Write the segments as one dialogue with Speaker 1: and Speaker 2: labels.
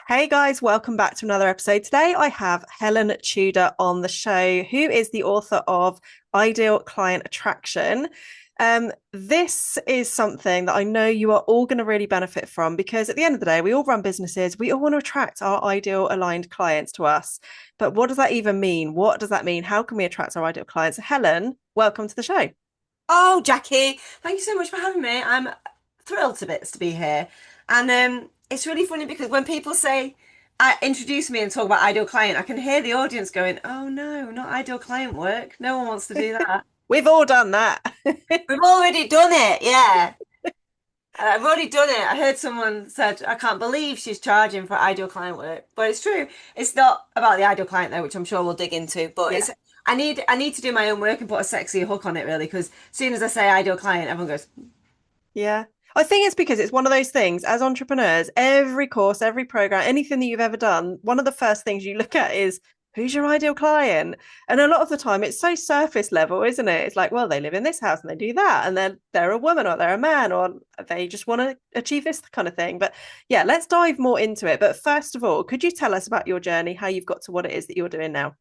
Speaker 1: Hey guys, welcome back to another episode. Today I have Helen Tudor on the show, who is the author of Ideal Client Attraction. This is something that I know you are all going to really benefit from because at the end of the day, we all run businesses. We all want to attract our ideal aligned clients to us. But what does that even mean? What does that mean? How can we attract our ideal clients? Helen, welcome to the show.
Speaker 2: Oh, Jackie, thank you so much for having me. I'm thrilled to bits to be here. And it's really funny because when people say, introduce me and talk about ideal client, I can hear the audience going, oh no, not ideal client work. No one wants to do that.
Speaker 1: We've all done that.
Speaker 2: We've already done it. Yeah. I've already done it. I heard someone said, I can't believe she's charging for ideal client work. But it's true. It's not about the ideal client though, which I'm sure we'll dig into. But
Speaker 1: Yeah.
Speaker 2: it's I need to do my own work and put a sexy hook on it really, because as soon as I say ideal client, everyone goes,
Speaker 1: Yeah. I think it's because it's one of those things as entrepreneurs, every course, every program, anything that you've ever done, one of the first things you look at is who's your ideal client? And a lot of the time it's so surface level, isn't it? It's like, well, they live in this house and they do that, and then they're a woman or they're a man or they just want to achieve this kind of thing. But yeah, let's dive more into it. But first of all, could you tell us about your journey, how you've got to what it is that you're doing now?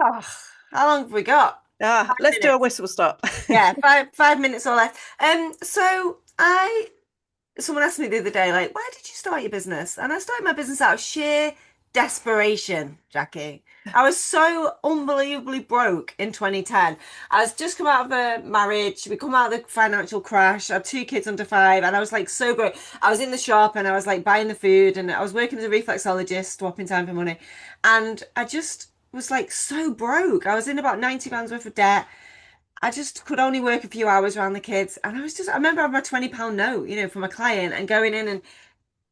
Speaker 2: oh, how long have we got?
Speaker 1: Ah,
Speaker 2: Five
Speaker 1: let's do a
Speaker 2: minutes.
Speaker 1: whistle stop.
Speaker 2: Yeah, five minutes or less. So someone asked me the other day, like, why did you start your business? And I started my business out of sheer desperation, Jackie. I was so unbelievably broke in 2010. I was just come out of a marriage. We come out of the financial crash. I had two kids under five, and I was like so broke. I was in the shop and I was like buying the food, and I was working as a reflexologist, swapping time for money. And I just was like so broke. I was in about 90 pounds worth of debt. I just could only work a few hours around the kids. And I remember having a £20 note, from a client and going in and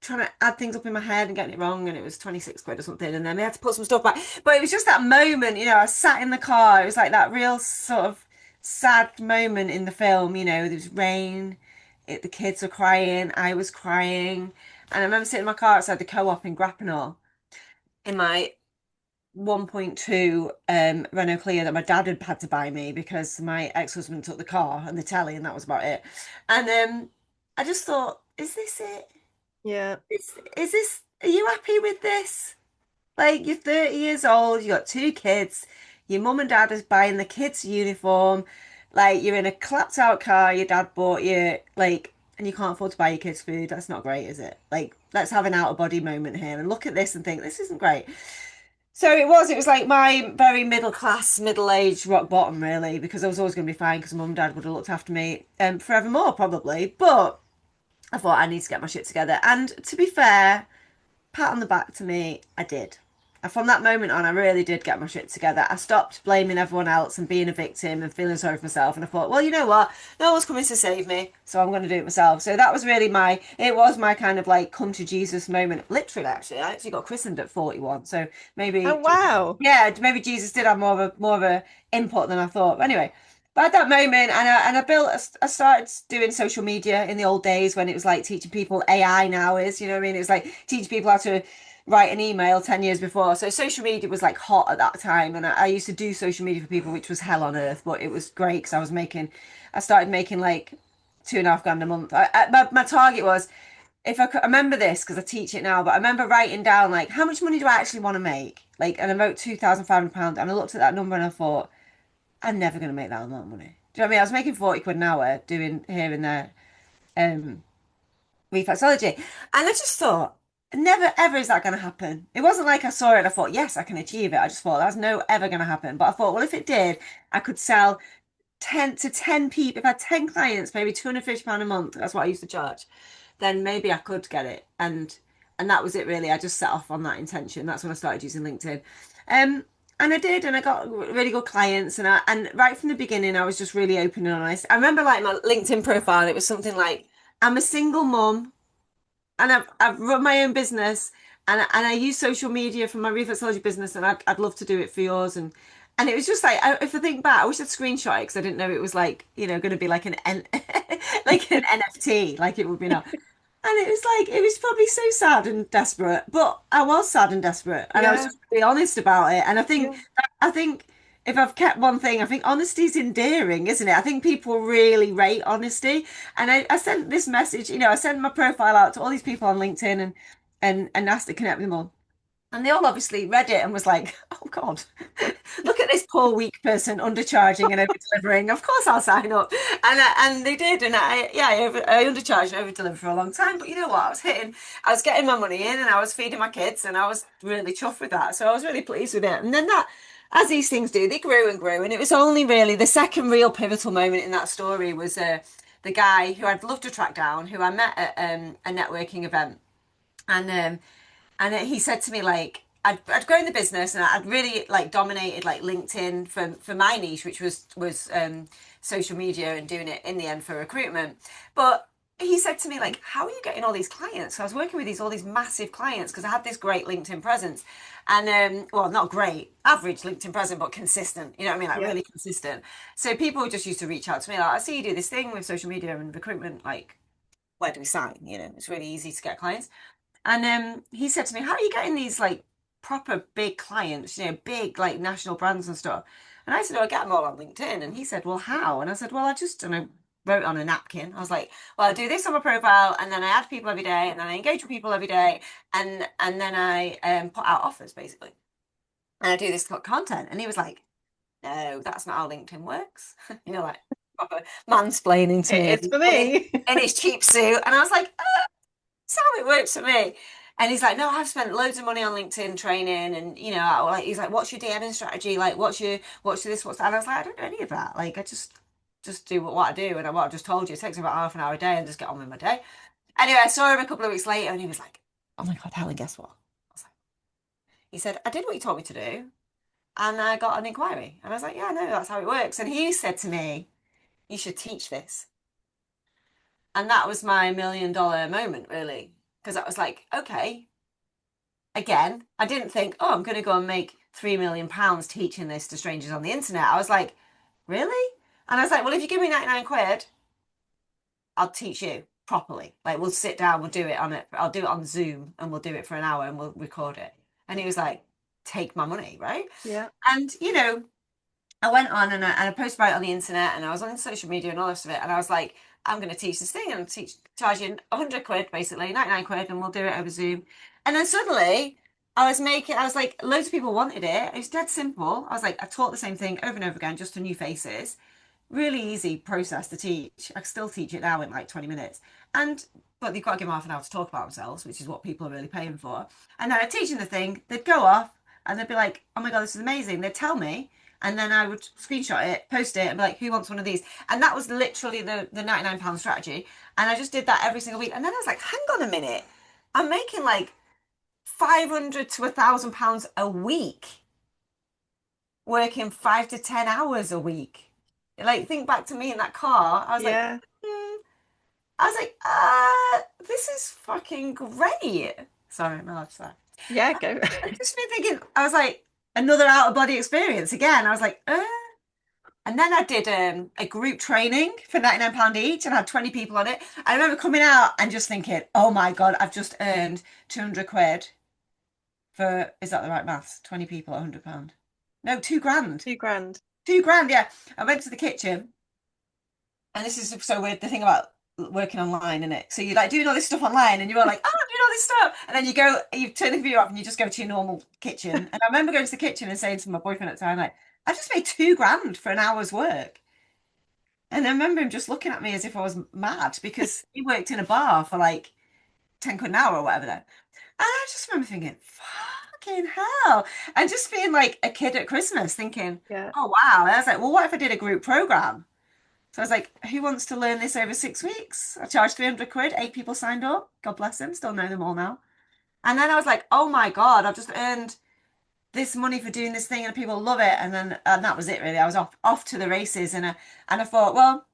Speaker 2: trying to add things up in my head and getting it wrong. And it was 26 quid or something. And then we had to put some stuff back. But it was just that moment, I sat in the car. It was like that real sort of sad moment in the film, there was rain, the kids were crying, I was crying. And I remember sitting in my car outside the co-op in Grappenor in my 1.2 Renault Clio that my dad had to buy me because my ex-husband took the car and the telly and that was about it. And I just thought, is this it?
Speaker 1: Yeah.
Speaker 2: Is this, are you happy with this? Like you're 30 years old, you got two kids, your mum and dad is buying the kids' uniform, like you're in a clapped out car your dad bought you, like, and you can't afford to buy your kids food. That's not great, is it? Like, let's have an out of body moment here and look at this and think this isn't great. So it was like my very middle class, middle aged rock bottom, really, because I was always going to be fine because mum and dad would have looked after me forevermore, probably. But I thought I need to get my shit together. And to be fair, pat on the back to me, I did. And from that moment on, I really did get my shit together. I stopped blaming everyone else and being a victim and feeling sorry for myself. And I thought, well, you know what? No one's coming to save me, so I'm going to do it myself. So that was really it was my kind of like come to Jesus moment. Literally, actually, I actually got christened at 41. So
Speaker 1: Oh,
Speaker 2: maybe,
Speaker 1: wow.
Speaker 2: yeah, maybe Jesus did have more of a input than I thought. But anyway, but at that moment, I started doing social media in the old days when it was like teaching people AI now is, you know what I mean? It was like teaching people how to write an email 10 years before. So social media was like hot at that time. And I used to do social media for people, which was hell on earth, but it was great because I started making like 2.5 grand a month. My target was, if I could I remember this because I teach it now, but I remember writing down like, how much money do I actually want to make? Like, and I wrote £2,500 and I looked at that number and I thought, I'm never going to make that amount of money. Do you know what I mean? I was making 40 quid an hour doing here and there um, reflexology. And I just thought, never ever is that going to happen. It wasn't like I saw it and I thought, yes, I can achieve it. I just thought that's no ever going to happen. But I thought, well, if it did, I could sell 10 to 10 people. If I had 10 clients, maybe £250 a month, that's what I used to charge, then maybe I could get it. And that was it really. I just set off on that intention. That's when I started using LinkedIn. Um, and I did, and I got really good clients. And right from the beginning, I was just really open and honest. I remember like my LinkedIn profile, it was something like, I'm a single mum and I've run my own business and I use social media for my reflexology business and I'd love to do it for yours and it was just like if I think back I wish I'd screenshot it because I didn't know it was like going to be like like an NFT like it would be now and it was like it was probably so sad and desperate but I was sad and desperate and I was
Speaker 1: Yeah.
Speaker 2: just really honest about it and
Speaker 1: Yeah.
Speaker 2: I think if I've kept one thing, I think honesty is endearing, isn't it? I think people really rate honesty. And I sent this message, I sent my profile out to all these people on LinkedIn and asked to connect with them all. And they all obviously read it and was like, oh God, look at this poor weak person undercharging and over delivering. Of course I'll sign up. And they did. And I undercharged and over delivered for a long time. But you know what? I was getting my money in and I was feeding my kids and I was really chuffed with that. So I was really pleased with it. And then as these things do, they grew and grew. And it was only really the second real pivotal moment in that story was the guy who I'd love to track down, who I met at a networking event. And he said to me like I'd grown the business and I'd really like dominated like LinkedIn for my niche, which was social media and doing it in the end for recruitment. But he said to me like, how are you getting all these clients? So I was working with all these massive clients because I had this great LinkedIn presence. And well, not great, average LinkedIn presence, but consistent. You know what I mean? Like
Speaker 1: Yeah.
Speaker 2: really consistent. So people just used to reach out to me like, I see you do this thing with social media and recruitment. Like, where do we sign? You know, it's really easy to get clients. And he said to me, "How are you getting these like proper big clients? You know, big like national brands and stuff?" And I said, "Oh, I get them all on LinkedIn." And he said, "Well, how?" And I said, "Well, I just and I wrote on a napkin. I was like, well, I do this on my profile, and then I add people every day, and then I engage with people every day, and then I put out offers basically, and I do this content." And he was like, "No, that's not how LinkedIn works." You know, like proper mansplaining to
Speaker 1: It is
Speaker 2: me
Speaker 1: for me.
Speaker 2: in his cheap suit, and I was like, that's how it works for me. And he's like, no, I've spent loads of money on LinkedIn training, and you know, like he's like, what's your DMing strategy? Like, what's your this, what's that? And I was like, I don't do any of that. Like, I just do what I do, and what I've just told you. It takes me about half an hour a day, and just get on with my day. Anyway, I saw him a couple of weeks later, and he was like, oh my God, Helen, guess what? I was like, he said, I did what you told me to do, and I got an inquiry. And I was like, yeah, no, that's how it works. And he said to me, you should teach this. And that was my $1 million moment, really. Because I was like, okay, again, I didn't think, oh, I'm going to go and make £3 million teaching this to strangers on the internet. I was like, really? And I was like, well, if you give me 99 quid, I'll teach you properly. Like, we'll sit down, we'll do it on it. I'll do it on Zoom and we'll do it for an hour and we'll record it. And he was like, take my money, right?
Speaker 1: Yeah.
Speaker 2: And, you know, I went on and I posted about it on the internet and I was on social media and all the rest of it. And I was like, I'm going to teach this thing and charge you 100 quid, basically, 99 quid, and we'll do it over Zoom. And then suddenly I was like, loads of people wanted it. It was dead simple. I was like, I taught the same thing over and over again, just to new faces. Really easy process to teach. I still teach it now in like 20 minutes. But they've got to give them half an hour to talk about themselves, which is what people are really paying for. And then I'd teach them the thing, they'd go off and they'd be like, oh my God, this is amazing. They'd tell me. And then I would screenshot it, post it, and be like, who wants one of these? And that was literally the £99 strategy. And I just did that every single week. And then I was like, hang on a minute. I'm making like 500 to £1,000 a week, working 5 to 10 hours a week. Like, think back to me in that car. I was like,
Speaker 1: Yeah.
Speaker 2: hmm. I was like, this is fucking great. Sorry, my love, sorry.
Speaker 1: Yeah, go.
Speaker 2: I just been thinking, I was like, another out of body experience again. I was like, And then I did a group training for £99 each and I had 20 people on it. I remember coming out and just thinking, oh my God, I've just earned 200 quid for, is that the right maths? 20 people at £100. No, 2 grand.
Speaker 1: 2 grand.
Speaker 2: 2 grand, yeah. I went to the kitchen and this is so weird, the thing about working online, isn't it? So you're like doing all this stuff online and you're all like, oh, I'm doing all this stuff. And then you turn the computer off and you just go to your normal kitchen. And I remember going to the kitchen and saying to my boyfriend at the time, like, I just made 2 grand for an hour's work. And I remember him just looking at me as if I was mad because he worked in a bar for like 10 quid an hour or whatever then. And I just remember thinking, fucking hell. And just being like a kid at Christmas thinking,
Speaker 1: Yeah.
Speaker 2: oh wow. And I was like, well, what if I did a group program? So I was like, who wants to learn this over 6 weeks? I charged 300 quid, 8 people signed up. God bless them, still know them all now. And then I was like, oh my God, I've just earned this money for doing this thing and people love it. And that was it really. I was off to the races and I thought, well,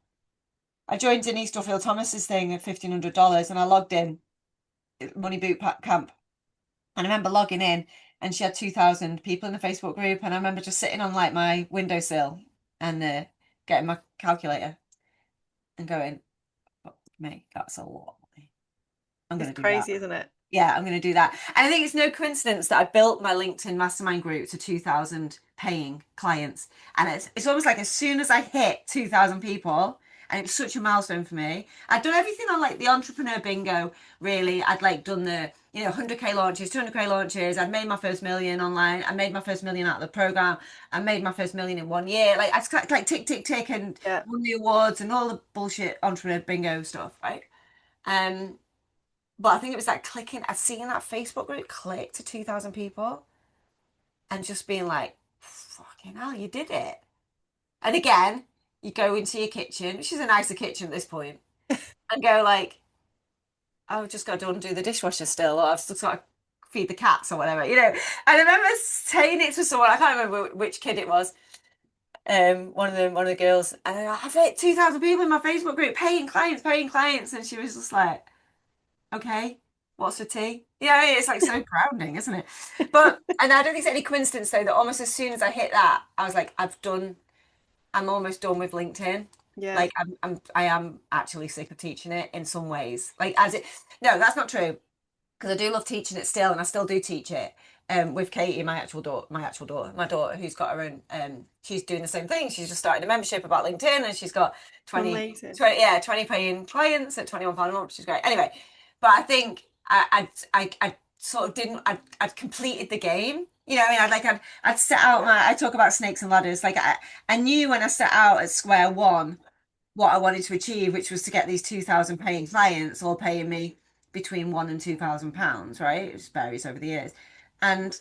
Speaker 2: I joined Denise Duffield Thomas's thing at $1,500 and I logged in Money Boot Camp. And I remember logging in and she had 2,000 people in the Facebook group. And I remember just sitting on like my windowsill and getting my calculator and going, oh, mate, that's a lot of money. I'm
Speaker 1: It's
Speaker 2: going to do that.
Speaker 1: crazy, isn't it?
Speaker 2: Yeah, I'm going to do that. And I think it's no coincidence that I built my LinkedIn mastermind group to 2,000 paying clients. And it's almost like as soon as I hit 2,000 people, And it was such a milestone for me. I'd done everything on like the entrepreneur bingo, really. I'd like done the, 100K launches, 200K launches. I'd made my first million online. I made my first million out of the program. I made my first million in 1 year. Like I just like tick, tick, tick, and
Speaker 1: Yeah.
Speaker 2: won the awards and all the bullshit entrepreneur bingo stuff, right? Um, but I think it was like clicking. I'd seen that Facebook group click to 2,000 people and just being like, fucking hell, you did it. And again, you go into your kitchen, which is a nicer kitchen at this point, and go like, oh, I've just got to undo the dishwasher still, or I've still got to feed the cats or whatever, And I remember saying it to someone, I can't remember which kid it was, one of the girls, and I've hit 2,000 people in my Facebook group, paying clients, and she was just like, okay, what's for tea? Yeah, it's like so grounding, isn't it? And I don't think it's any coincidence though that almost as soon as I hit that, I was like, I'm almost done with LinkedIn.
Speaker 1: Yeah.
Speaker 2: Like I am actually sick of teaching it in some ways. Like as it, no, that's not true because I do love teaching it still, and I still do teach it. With Katie, my daughter, who's got her own. She's doing the same thing. She's just started a membership about LinkedIn, and she's got 20,
Speaker 1: Amazing.
Speaker 2: 20 yeah, 20 paying clients at £21 a month, which is great. Anyway, but I think I sort of didn't. I'd completed the game. I mean, I'd set out I talk about snakes and ladders. Like I knew when I set out at square one what I wanted to achieve, which was to get these 2,000 paying clients, all paying me between £1,000 and £2,000, right? It just varies over the years. And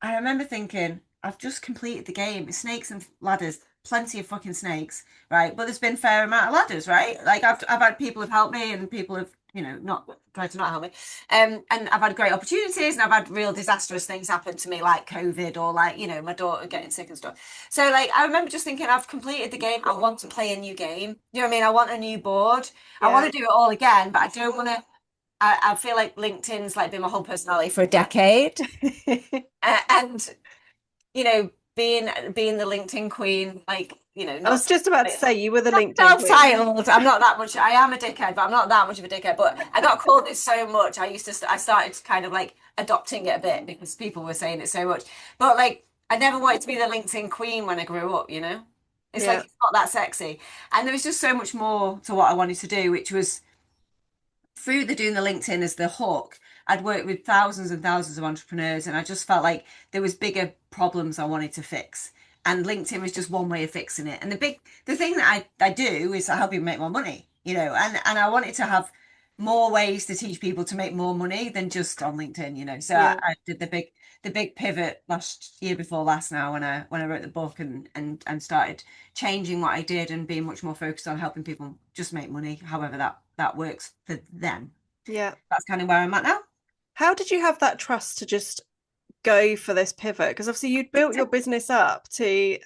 Speaker 2: I remember thinking, I've just completed the game. Snakes and ladders, plenty of fucking snakes, right? But there's been fair amount of ladders, right? Like I've had people have helped me and people have, not tried to not help me. And I've had great opportunities and I've had real disastrous things happen to me, like COVID or like, my daughter getting sick and stuff. So like I remember just thinking, I've completed the game. I want to play a new game. You know what I mean? I want a new board. I
Speaker 1: Yeah.
Speaker 2: want to do it all again, but I don't want to. I feel like LinkedIn's like been my whole personality for a decade. And being the LinkedIn queen, like,
Speaker 1: I was just about to say you were the
Speaker 2: not
Speaker 1: LinkedIn queen.
Speaker 2: self-titled. I'm not that much. I am a dickhead, but I'm not that much of a dickhead. But I got called it so much. I started kind of like adopting it a bit because people were saying it so much. But like, I never wanted to be the LinkedIn queen when I grew up. It's like,
Speaker 1: Yeah.
Speaker 2: it's not that sexy. And there was just so much more to what I wanted to do, which was through doing the LinkedIn as the hook, I'd worked with thousands and thousands of entrepreneurs, and I just felt like there was bigger problems I wanted to fix. And LinkedIn was just one way of fixing it. And the thing that I do is I help people make more money, and I wanted to have more ways to teach people to make more money than just on LinkedIn. So
Speaker 1: Yeah.
Speaker 2: I did the big pivot last year before last now when I wrote the book and started changing what I did and being much more focused on helping people just make money, however that works for them.
Speaker 1: Yeah.
Speaker 2: That's kind of where I'm at now.
Speaker 1: How did you have that trust to just go for this pivot? Because obviously you'd built your business up to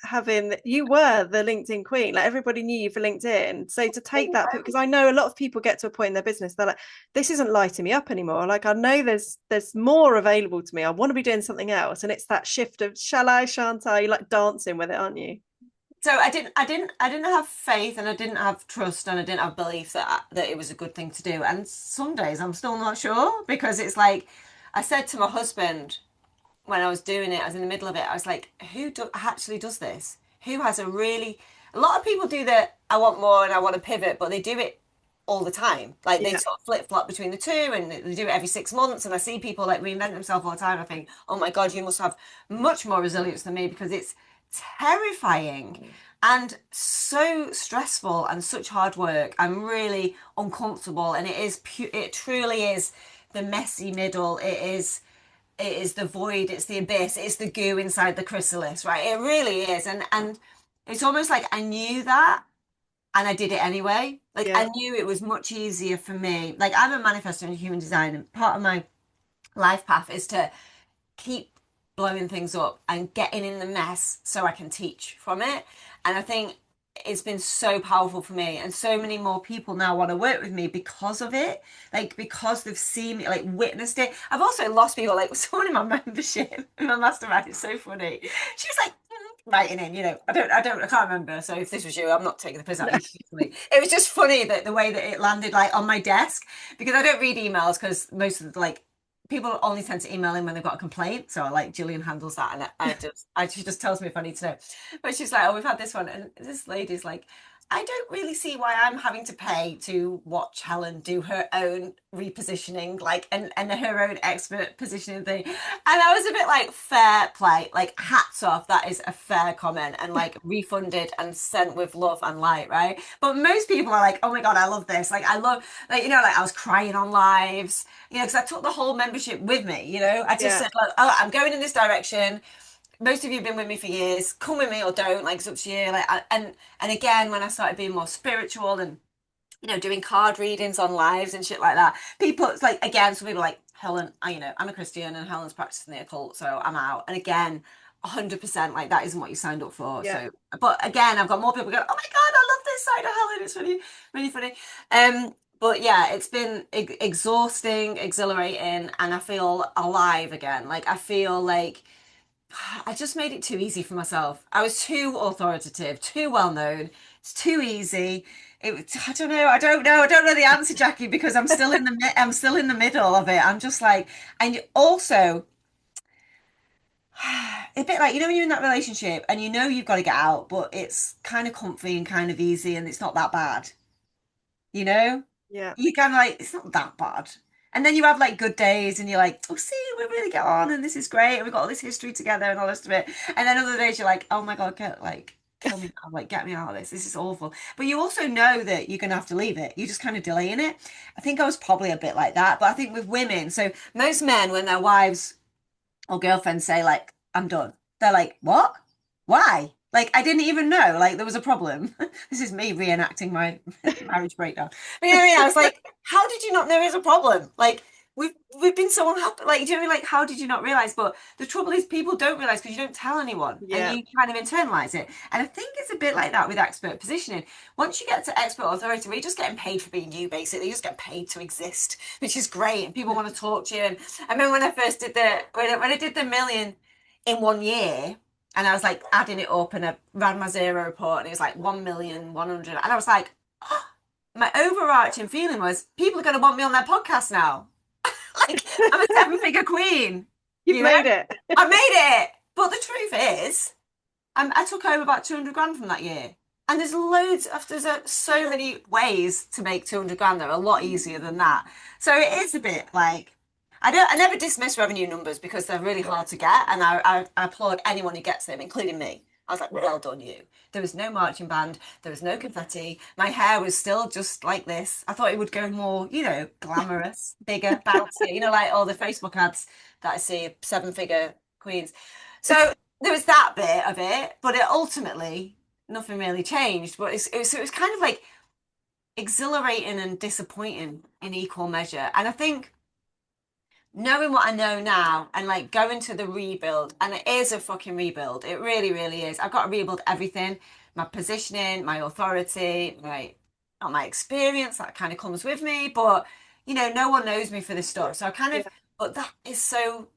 Speaker 1: you were the LinkedIn queen. Like everybody knew you for LinkedIn. So to take that, because I know a lot of people get to a point in their business, they're like, this isn't lighting me up anymore. Like I know there's more available to me. I want to be doing something else. And it's that shift of shall I, shan't I? You're like dancing with it, aren't you?
Speaker 2: So I didn't have faith and I didn't have trust and I didn't have belief that it was a good thing to do. And some days I'm still not sure because it's like I said to my husband when I was doing it, I was in the middle of it. I was like, actually does this? Who has a lot of people do that. I want more and I want to pivot, but they do it all the time. Like they
Speaker 1: Yeah.
Speaker 2: sort of flip flop between the two and they do it every 6 months. And I see people like reinvent themselves all the time. I think, oh my God, you must have much more resilience than me because it's terrifying and so stressful and such hard work. I'm really uncomfortable and it truly is the messy middle. It is the void, it's the abyss, it's the goo inside the chrysalis, right? It really is. And it's almost like I knew that and I did it anyway. Like I
Speaker 1: Yeah.
Speaker 2: knew it was much easier for me. Like I'm a manifestor in human design, and part of my life path is to keep blowing things up and getting in the mess so I can teach from it. And I think it's been so powerful for me. And so many more people now want to work with me because of it. Like because they've seen me, like witnessed it. I've also lost people, like someone in my membership, in my mastermind, it's so funny. She was like writing in, I can't remember. So if this was you, I'm not taking the piss out of you. It was just funny that the way that it landed like on my desk because I don't read emails because most of the like people only tend to email in when they've got a complaint. So like Gillian handles that, and she just tells me if I need to know. But she's like, "Oh, we've had this one," and this lady's like, I don't really see why I'm having to pay to watch Helen do her own repositioning, like, and her own expert positioning thing. And I was a bit like, fair play, like, hats off. That is a fair comment, and like refunded and sent with love and light, right? But most people are like, oh my God, I love this. Like, I love, like, like I was crying on lives, because I took the whole membership with me, I just
Speaker 1: Yeah.
Speaker 2: said, like, oh, I'm going in this direction. Most of you have been with me for years. Come with me or don't. Like, it's up to you. Like, and again, when I started being more spiritual and doing card readings on lives and shit like that, people, it's like, again, some people are like, Helen, I'm a Christian and Helen's practicing the occult, so I'm out. And again, 100% like that isn't what you signed up for.
Speaker 1: Yeah.
Speaker 2: So, but again, I've got more people going, oh my God, I love this side of Helen. It's really, really funny. But yeah, it's been exhausting, exhilarating, and I feel alive again. Like, I feel like I just made it too easy for myself. I was too authoritative, too well known. It's too easy. I don't know. I don't know the answer, Jackie, because I'm still in the middle of it. I'm just like, and also a bit like, when you're in that relationship and you've got to get out, but it's kind of comfy and kind of easy and it's not that bad. You know?
Speaker 1: Yeah.
Speaker 2: You kind of like, it's not that bad. And then you have like good days and you're like, oh, see, we really get on and this is great. And we've got all this history together and all this of it. And then other days you're like, oh my God, kill me now, like get me out of this. This is awful. But you also know that you're going to have to leave it. You're just kind of delaying it. I think I was probably a bit like that. But I think with women, so most men, when their wives or girlfriends say like, I'm done, they're like, what? Why? Like, I didn't even know, like, there was a problem. This is me reenacting my marriage breakdown. But you know what I mean? I was like, how did you not know there is a problem? Like, we've been so unhappy. Like, do you know what I mean? Like, how did you not realize? But the trouble is, people don't realize because you don't tell anyone and
Speaker 1: Yeah.
Speaker 2: you kind of internalize it. And I think it's a bit like that with expert positioning. Once you get to expert authority, where you're just getting paid for being you, basically, you just get paid to exist, which is great. And people want to talk to you. And I remember when I first did when I did the million in 1 year, and I was like adding it up and I ran my zero report and it was like 1,100,000. And I was like, oh, my overarching feeling was people are going to want me on their podcast now. Like, I'm a seven-figure queen,
Speaker 1: You've made it.
Speaker 2: I made it. But the truth is, I took home about 200 grand from that year. And so many ways to make 200 grand. They're a lot easier than that. So it is a bit like, I never dismiss revenue numbers because they're really hard to get. And I applaud anyone who gets them, including me. I was like, well done, you. There was no marching band. There was no confetti. My hair was still just like this. I thought it would go more, glamorous, bigger, bouncy, like all the Facebook ads that I see, seven-figure queens. So there was that bit of it, but ultimately, nothing really changed. But it was kind of like exhilarating and disappointing in equal measure. And I think knowing what I know now and like going to the rebuild, and it is a fucking rebuild. It really, really is. I've got to rebuild everything, my positioning, my authority, not my experience that kind of comes with me, but no one knows me for this stuff. So I kind of,
Speaker 1: Yeah.
Speaker 2: but that is so,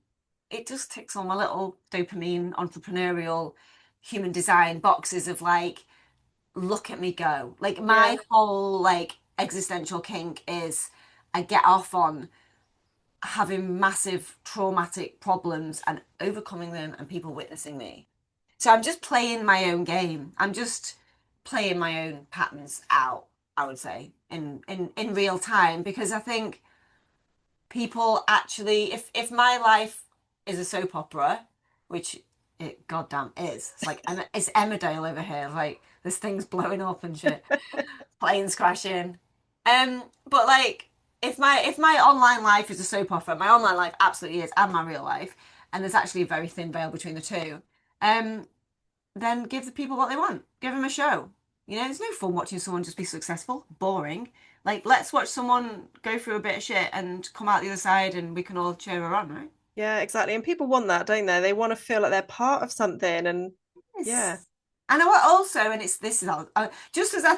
Speaker 2: it just ticks all my little dopamine, entrepreneurial, human design boxes of like, look at me go. Like
Speaker 1: Yeah.
Speaker 2: my whole like existential kink is I get off on having massive traumatic problems and overcoming them and people witnessing me. So I'm just playing my own game. I'm just playing my own patterns out, I would say, in real time, because I think people actually, if my life is a soap opera, which it goddamn is, it's like it's Emmerdale over here, like there's things blowing up and shit, planes crashing. But like if my online life is a soap opera, my online life absolutely is, and my real life, and there's actually a very thin veil between the two. Um, then give the people what they want. Give them a show. There's no fun watching someone just be successful. Boring. Like, let's watch someone go through a bit of shit and come out the other side, and we can all cheer her on, right?
Speaker 1: Yeah, exactly. And people want that, don't they? They want to feel like they're part of something. And yeah.
Speaker 2: Yes. And I want also, and it's this is just as I,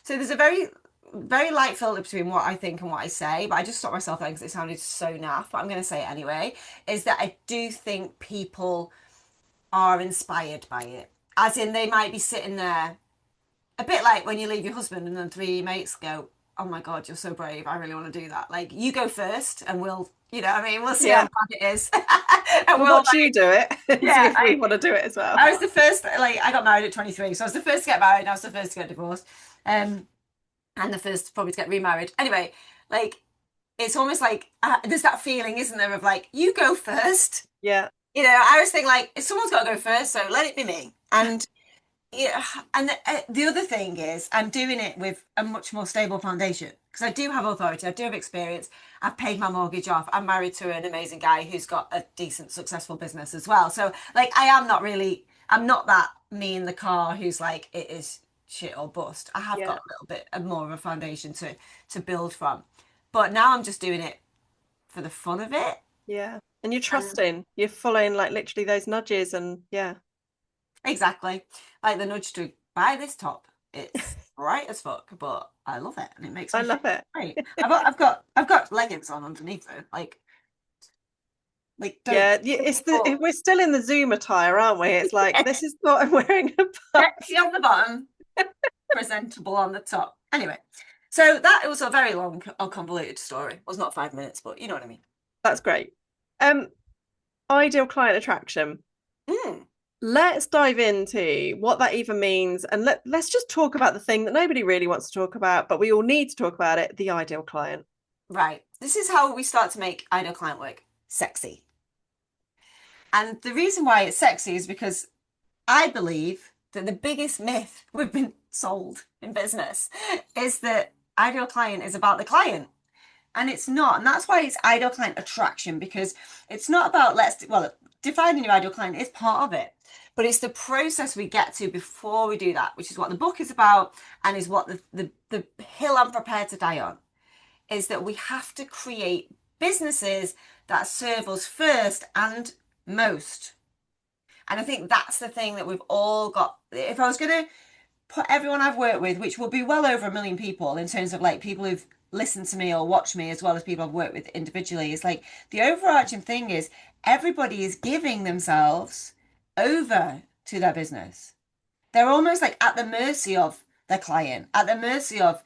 Speaker 2: so there's a very very light filter between what I think and what I say, but I just stopped myself there because it sounded so naff. But I'm going to say it anyway. Is that I do think people are inspired by it, as in they might be sitting there a bit like when you leave your husband and then three mates go, oh my God, you're so brave. I really want to do that. Like, you go first and we'll, what I mean, we'll see how
Speaker 1: Yeah.
Speaker 2: bad it is. And
Speaker 1: We'll
Speaker 2: we'll
Speaker 1: watch you do it and see
Speaker 2: yeah,
Speaker 1: if we want to do it as well.
Speaker 2: I was the first, like, I got married at 23, so I was the first to get married and I was the first to get divorced. And the first probably to get remarried. Anyway, like it's almost like there's that feeling, isn't there, of like you go first.
Speaker 1: Yeah.
Speaker 2: I always think like someone's got to go first, so let it be me. And yeah, and the other thing is I'm doing it with a much more stable foundation because I do have authority, I do have experience. I've paid my mortgage off. I'm married to an amazing guy who's got a decent, successful business as well. So like I'm not that me in the car who's like it is shit or bust. I have
Speaker 1: Yeah.
Speaker 2: got a little bit more of a foundation to build from. But now I'm just doing it for the fun of it.
Speaker 1: Yeah. And you're
Speaker 2: And
Speaker 1: trusting, you're following like literally those nudges and yeah.
Speaker 2: exactly. Like the nudge to buy this top. It's bright as fuck, but I love it and it makes
Speaker 1: I
Speaker 2: me feel
Speaker 1: love it.
Speaker 2: great. I've got leggings on underneath though. Like don't
Speaker 1: Yeah,
Speaker 2: some
Speaker 1: it's
Speaker 2: people
Speaker 1: we're still in the Zoom attire, aren't we? It's like this is what I'm wearing above.
Speaker 2: sexy on the bottom, presentable on the top. Anyway, so that was a very long, convoluted story. It was not 5 minutes, but you know what I mean.
Speaker 1: That's great. Um, Ideal client attraction.
Speaker 2: Mm,
Speaker 1: Let's dive into what that even means and let's just talk about the thing that nobody really wants to talk about, but we all need to talk about it, the ideal client.
Speaker 2: right. This is how we start to make ideal client work sexy. And the reason why it's sexy is because I believe that the biggest myth we've been sold in business is that ideal client is about the client. And it's not. And that's why it's ideal client attraction, because it's not about defining your ideal client is part of it. But it's the process we get to before we do that, which is what the book is about and is what the hill I'm prepared to die on, is that we have to create businesses that serve us first and most. And I think that's the thing that we've all got. If I was going to put everyone I've worked with, which will be well over 1 million people in terms of like people who've listened to me or watched me, as well as people I've worked with individually, is like the overarching thing is everybody is giving themselves over to their business. They're almost like at the mercy of their client, at the mercy of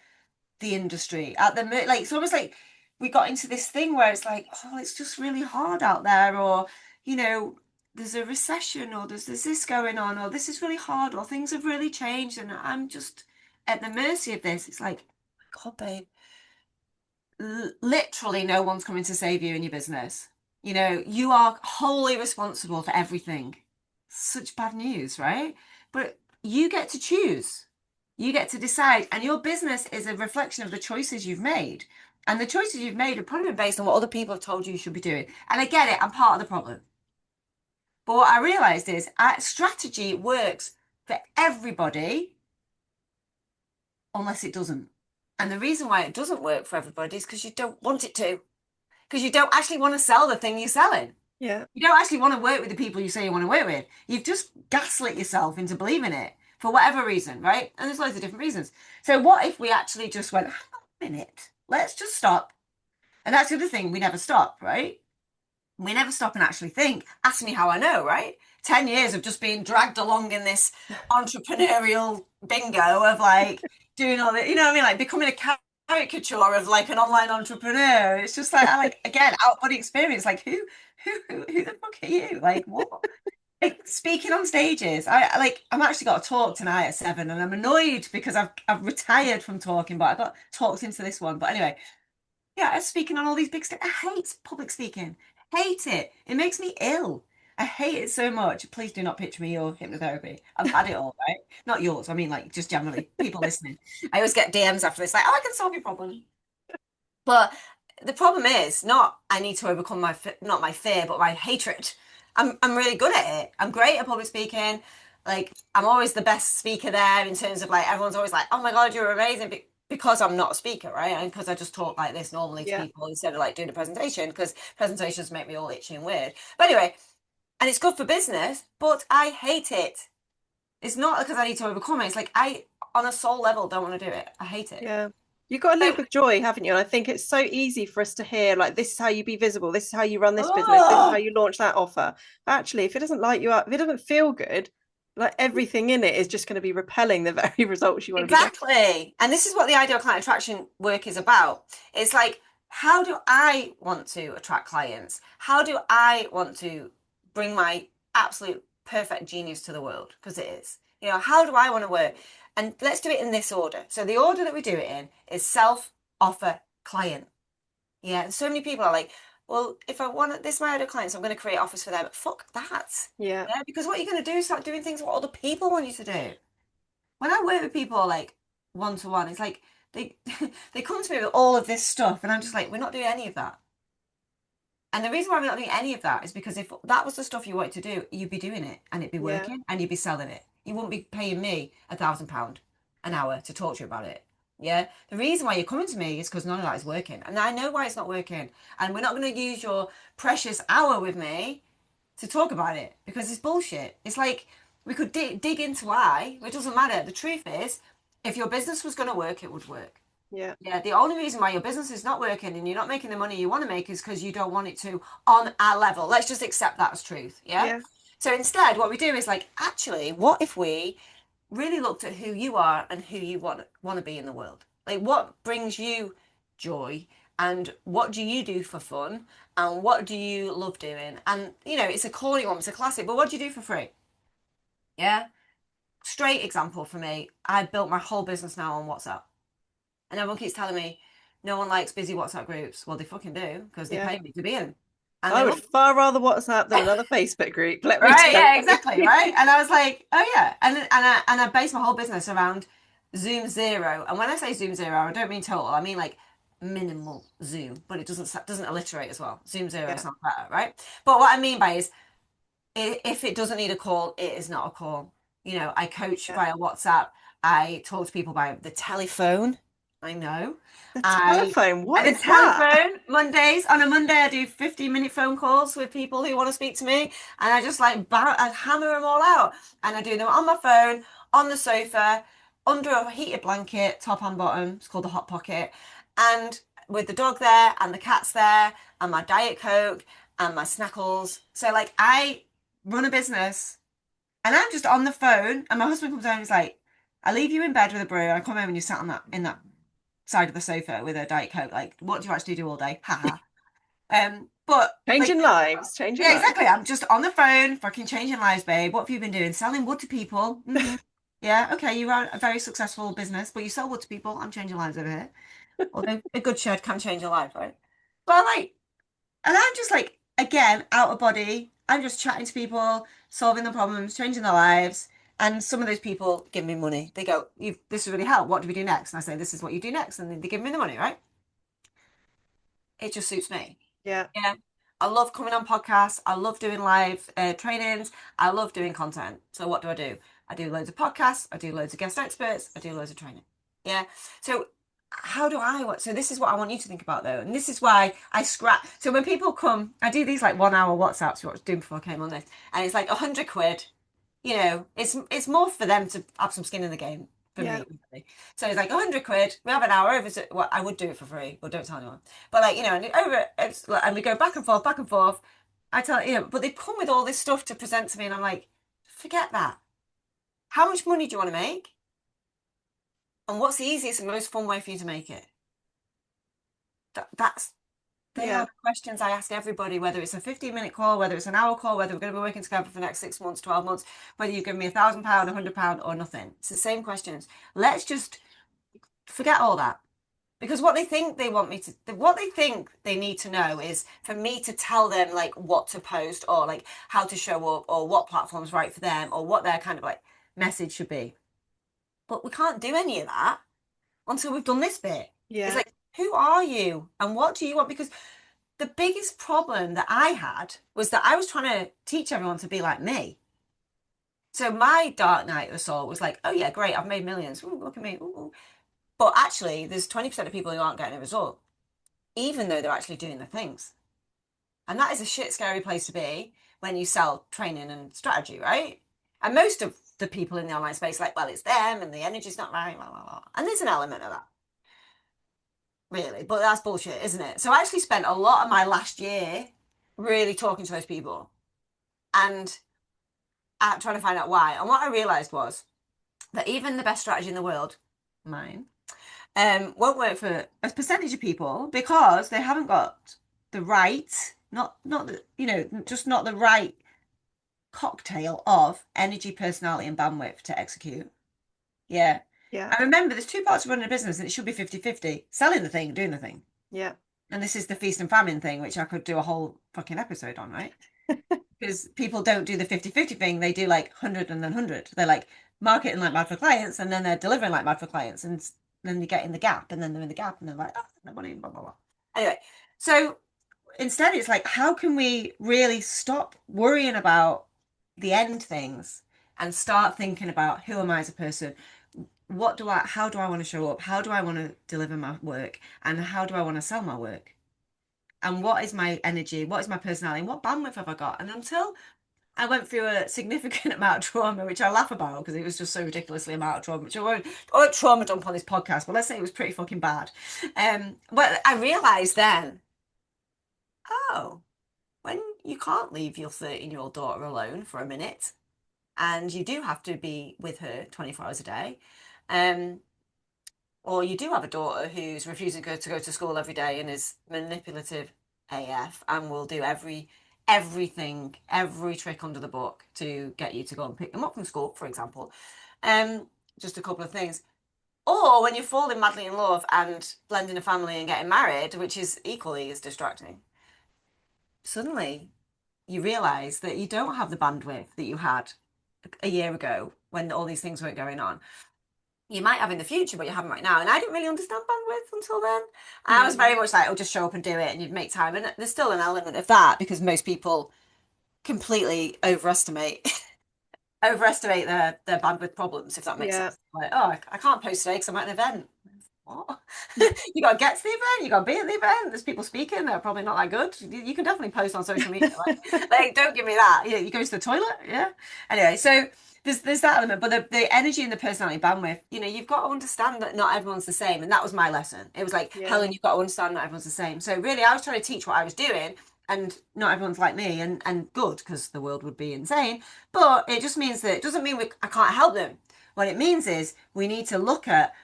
Speaker 2: the industry, like it's almost like we got into this thing where it's like, oh, it's just really hard out there, or you know, there's a recession, or there's this going on, or this is really hard, or things have really changed, and I'm just at the mercy of this. It's like, God, babe, literally no one's coming to save you in your business. You are wholly responsible for everything. Such bad news, right? But you get to choose. You get to decide, and your business is a reflection of the choices you've made. And the choices you've made are probably been based on what other people have told you should be doing. And I get it, I'm part of the problem. But what I realized is strategy works for everybody unless it doesn't. And the reason why it doesn't work for everybody is because you don't want it to, because you don't actually want to sell the thing you're selling.
Speaker 1: Yeah.
Speaker 2: You don't actually want to work with the people you say you want to work with. You've just gaslit yourself into believing it for whatever reason, right? And there's loads of different reasons. So what if we actually just went, hang on a minute, let's just stop. And that's the other thing, we never stop, right? We never stop and actually think. Ask me how I know, right? 10 years of just being dragged along in this entrepreneurial bingo of like doing all the, you know what I mean? Like becoming a caricature of like an online entrepreneur. It's just like, I like, again, out body experience. Like who the fuck are you? Like what? Like speaking on stages. I'm actually got a talk tonight at 7 and I'm annoyed because I've retired from talking, but I got talked into this one. But anyway, yeah, I'm speaking on all these big stages. I hate public speaking. Hate it. It makes me ill. I hate it so much. Please do not pitch me your hypnotherapy. I've had it all, right? Not yours. I mean, like, just generally, people listening. I always get DMs after this, like, oh, I can solve your problem. But the problem is not I need to overcome not my fear, but my hatred. I'm really good at it. I'm great at public speaking. Like, I'm always the best speaker there in terms of like, everyone's always like, oh my God, you're amazing. Because I'm not a speaker, right? And because I just talk like this normally to
Speaker 1: Yeah.
Speaker 2: people instead of like doing a presentation, because presentations make me all itchy and weird. But anyway, and it's good for business, but I hate it. It's not because I need to overcome it. It's like I, on a soul level, don't want to do it. I hate it.
Speaker 1: Yeah. You've got to
Speaker 2: So,
Speaker 1: live with joy, haven't you? And I think it's so easy for us to hear, like, this is how you be visible, this is how you run this business, this is how
Speaker 2: oh,
Speaker 1: you launch that offer. Actually, if it doesn't light you up, if it doesn't feel good, like everything in it is just going to be repelling the very results you want to be getting.
Speaker 2: exactly. And this is what the ideal client attraction work is about. It's like, how do I want to attract clients? How do I want to bring my absolute perfect genius to the world? Because it is. How do I want to work? And let's do it in this order. So the order that we do it in is self, offer, client. Yeah. And so many people are like, well, if I want this my other clients, I'm going to create offers for them. Fuck that.
Speaker 1: Yeah.
Speaker 2: Yeah. Because what you're going to do is start doing things what other people want you to do. When I work with people like one to one, it's like they they come to me with all of this stuff, and I'm just like, we're not doing any of that. And the reason why we're not doing any of that is because if that was the stuff you wanted to do, you'd be doing it and it'd be
Speaker 1: Yeah.
Speaker 2: working and you'd be selling it. You wouldn't be paying me £1,000 an hour to talk to you about it. Yeah. The reason why you're coming to me is because none of that is working. And I know why it's not working. And we're not going to use your precious hour with me to talk about it because it's bullshit. It's like we could dig into why, it doesn't matter. The truth is, if your business was going to work, it would work.
Speaker 1: Yeah.
Speaker 2: Yeah, the only reason why your business is not working and you're not making the money you want to make is because you don't want it to on our level. Let's just accept that as truth. Yeah.
Speaker 1: Yeah.
Speaker 2: So instead, what we do is like, actually, what if we really looked at who you are and who you want to be in the world? Like, what brings you joy, and what do you do for fun, and what do you love doing? And it's a corny one, it's a classic, but what do you do for free? Yeah. Straight example for me. I built my whole business now on WhatsApp. And everyone keeps telling me no one likes busy WhatsApp groups. Well, they fucking do because they
Speaker 1: Yeah.
Speaker 2: pay me to be in. And
Speaker 1: I
Speaker 2: they
Speaker 1: would
Speaker 2: love
Speaker 1: far rather WhatsApp than another Facebook group, let me
Speaker 2: right,
Speaker 1: tell
Speaker 2: yeah, exactly,
Speaker 1: you.
Speaker 2: right. And I was like, oh yeah. And I base my whole business around Zoom Zero. And when I say Zoom Zero, I don't mean total. I mean like minimal Zoom, but it doesn't alliterate as well. Zoom Zero
Speaker 1: Yeah.
Speaker 2: sounds better, right? But what I mean by is if it doesn't need a call, it is not a call. I coach
Speaker 1: Yeah.
Speaker 2: via WhatsApp. I talk to people by the telephone. I know.
Speaker 1: The
Speaker 2: I
Speaker 1: telephone, what
Speaker 2: the
Speaker 1: is that?
Speaker 2: telephone Mondays. On a Monday, I do 15-minute phone calls with people who want to speak to me, and I just like I hammer them all out, and I do them on my phone, on the sofa, under a heated blanket, top and bottom. It's called the hot pocket, and with the dog there, and the cat's there, and my Diet Coke, and my snackles. So like I run a business and I'm just on the phone and my husband comes home and he's like, I leave you in bed with a brew and I come home and you sat on that in that side of the sofa with a Diet Coke. Like, what do you actually do all day? Ha ha. But like
Speaker 1: Changing lives, changing
Speaker 2: yeah,
Speaker 1: lives.
Speaker 2: exactly. I'm just on the phone, fucking changing lives, babe. What have you been doing? Selling wood to people. Yeah, okay, you run a very successful business, but you sell wood to people. I'm changing lives over here. Although a good shed can change a life, right? But like and I'm just like, again, out of body. I'm just chatting to people, solving the problems, changing their lives. And some of those people give me money. They go, this has really helped. What do we do next? And I say, this is what you do next. And then they give me the money, right? It just suits me.
Speaker 1: Yeah.
Speaker 2: Yeah. I love coming on podcasts. I love doing live trainings. I love doing content. So what do? I do loads of podcasts. I do loads of guest experts. I do loads of training. Yeah. So how do I work? So this is what I want you to think about though. And this is why I scrap. So when people come, I do these like 1 hour WhatsApps, what I was doing before I came on this. And it's like 100 quid. It's more for them to have some skin in the game for
Speaker 1: Yeah.
Speaker 2: me. Really. So it's like 100 quid. We have an hour over. Well, I would do it for free, but don't tell anyone. But like and and we go back and forth, back and forth. I tell but they come with all this stuff to present to me, and I'm like, forget that. How much money do you want to make? And what's the easiest and most fun way for you to make it? That's They are
Speaker 1: Yeah.
Speaker 2: the questions I ask everybody, whether it's a 15-minute call, whether it's an hour call, whether we're going to be working together for the next 6 months, 12 months, whether you give me £1,000, £100, or nothing. It's the same questions. Let's just forget all that. Because what they think they need to know is for me to tell them like what to post or like how to show up or what platform's right for them or what their kind of like message should be. But we can't do any of that until we've done this bit. It's
Speaker 1: Yeah.
Speaker 2: like, who are you and what do you want? Because the biggest problem that I had was that I was trying to teach everyone to be like me. So my dark night of the soul was like, oh yeah, great, I've made millions. Ooh, look at me. Ooh. But actually, there's 20% of people who aren't getting a result, even though they're actually doing the things. And that is a shit scary place to be when you sell training and strategy, right? And most of the people in the online space, like, well, it's them and the energy's not right, blah, blah, blah. And there's an element of that, really. But that's bullshit, isn't it? So I actually spent a lot of my last year really talking to those people and trying to find out why. And what I realized was that even the best strategy in the world, mine, won't work for a percentage of people because they haven't got the right, not the, just not the right cocktail of energy, personality, and bandwidth to execute. Yeah.
Speaker 1: Yeah.
Speaker 2: I remember there's two parts of running a business and it should be 50-50. Selling the thing, doing the thing.
Speaker 1: Yeah.
Speaker 2: And this is the feast and famine thing, which I could do a whole fucking episode on, right? Because people don't do the 50-50 thing. They do like 100 and then 100. They're like marketing like mad for clients and then they're delivering like mad for clients. And then they get in the gap and then they're in the gap and they're like, oh, no money, blah, blah, blah. Anyway, so instead it's like, how can we really stop worrying about the end things and start thinking about who am I as a person? How do I want to show up? How do I want to deliver my work? And how do I want to sell my work? And what is my energy? What is my personality? And what bandwidth have I got? And until I went through a significant amount of trauma, which I laugh about because it was just so ridiculously amount of trauma, which I won't trauma dump on this podcast, but let's say it was pretty fucking bad. Well, I realized then, oh, when you can't leave your 13-year-old daughter alone for a minute, and you do have to be with her 24 hours a day, or you do have a daughter who's refusing to go to school every day and is manipulative AF and will do everything, every trick under the book to get you to go and pick them up from school, for example. Just a couple of things. Or when you're falling madly in love and blending a family and getting married, which is equally as distracting, suddenly you realize that you don't have the bandwidth that you had a year ago when all these things weren't going on. You might have in the future, but you haven't right now. And I didn't really understand bandwidth until then. I was very much like, oh, just show up and do it and you'd make time. And there's still an element of that because most people completely overestimate their bandwidth problems, if that makes
Speaker 1: Yeah.
Speaker 2: sense. Like, oh, I can't post today because I'm at an event. What? You got to get to the event, you got to be at the event. There's people speaking, they're probably not that good. You can definitely post on social media. Like don't give me that. You go to the toilet, yeah. Anyway, so there's that element, but the energy and the personality bandwidth, you've got to understand that not everyone's the same. And that was my lesson. It was like,
Speaker 1: Yeah.
Speaker 2: Helen, you've got to understand not everyone's the same. So really I was trying to teach what I was doing and not everyone's like me and good because the world would be insane. But it just means that it doesn't mean I can't help them. What it means is we need to look at,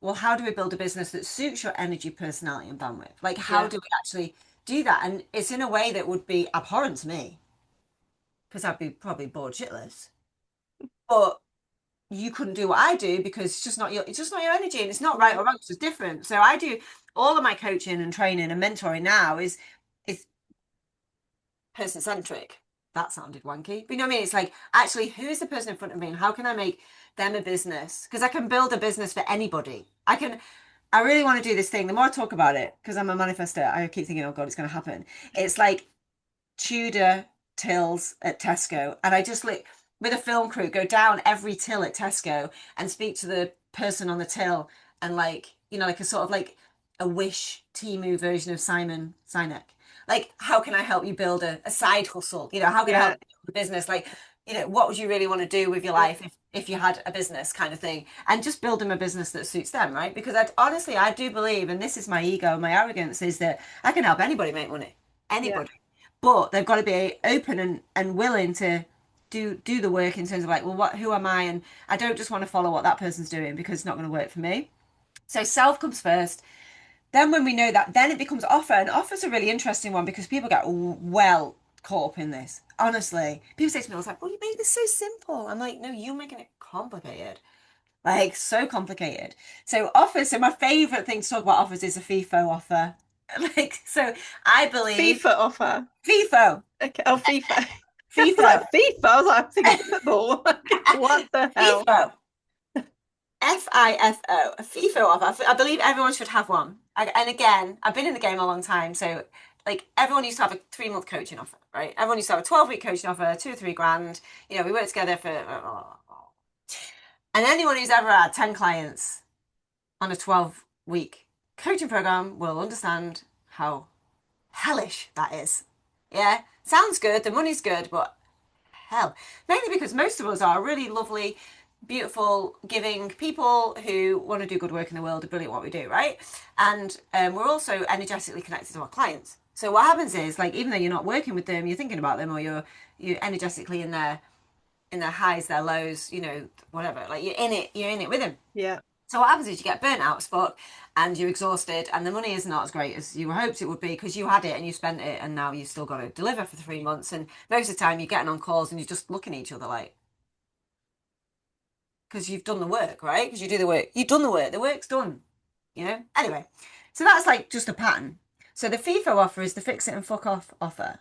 Speaker 2: well, how do we build a business that suits your energy, personality, and bandwidth? Like, how
Speaker 1: Yeah.
Speaker 2: do we actually do that? And it's in a way that would be abhorrent to me because I'd be probably bored shitless. But you couldn't do what I do because it's just not your energy, and it's not right or wrong. It's just different. So I do all of my coaching and training and mentoring now is person centric. That sounded wanky, but you know what I mean? It's like, actually, who's the person in front of me and how can I make them a business? Because I can build a business for anybody. I really want to do this thing. The more I talk about it, because I'm a manifester, I keep thinking, oh God, it's going to happen. It's like Tudor tills at Tesco. And I just like, with a film crew, go down every till at Tesco and speak to the person on the till and like, like a sort of like a Wish Temu version of Simon Sinek. Like, how can I help you build a side hustle? How can I help
Speaker 1: Yeah.
Speaker 2: you build a business? Like, what would you really want to do with your life if you had a business kind of thing? And just build them a business that suits them, right? Because honestly, I do believe, and this is my ego, my arrogance, is that I can help anybody make money.
Speaker 1: Yeah.
Speaker 2: Anybody. But they've got to be open and willing to do the work in terms of like, well, who am I? And I don't just want to follow what that person's doing because it's not going to work for me. So self comes first. Then when we know that, then it becomes offer. And offer's a really interesting one because people get well caught up in this. Honestly, people say to me, I was like, well, you made this so simple. I'm like, no, you're making it complicated. Like so complicated. So offers, so my favorite thing to talk about offers is a FIFO offer. Like, so I believe
Speaker 1: FIFA offer.
Speaker 2: FIFO,
Speaker 1: Okay. Oh, FIFA. I was
Speaker 2: FIFO,
Speaker 1: like FIFA. I was like, I'm thinking football. What the hell?
Speaker 2: FIFO. FIFO, a FIFO offer. I believe everyone should have one. And again, I've been in the game a long time, so like everyone used to have a 3-month coaching offer, right? Everyone used to have a 12-week coaching offer, 2 or 3 grand. We worked together for, and anyone who's ever had 10 clients on a 12-week coaching program will understand how hellish that is. Yeah, sounds good, the money's good, but hell, mainly because most of us are really lovely, beautiful, giving people who want to do good work in the world, are brilliant at what we do, right? And we're also energetically connected to our clients. So what happens is, like, even though you're not working with them, you're thinking about them, or you're energetically in their highs, their lows, whatever. Like you're in it with them.
Speaker 1: Yeah.
Speaker 2: So what happens is you get burnt out as fuck and you're exhausted and the money is not as great as you hoped it would be because you had it and you spent it and now you've still got to deliver for 3 months. And most of the time you're getting on calls and you're just looking at each other like, because you've done the work, right? Because you do the work. You've done the work's done, you know? Anyway, so that's like just a pattern. So the FIFO offer is the fix it and fuck off offer,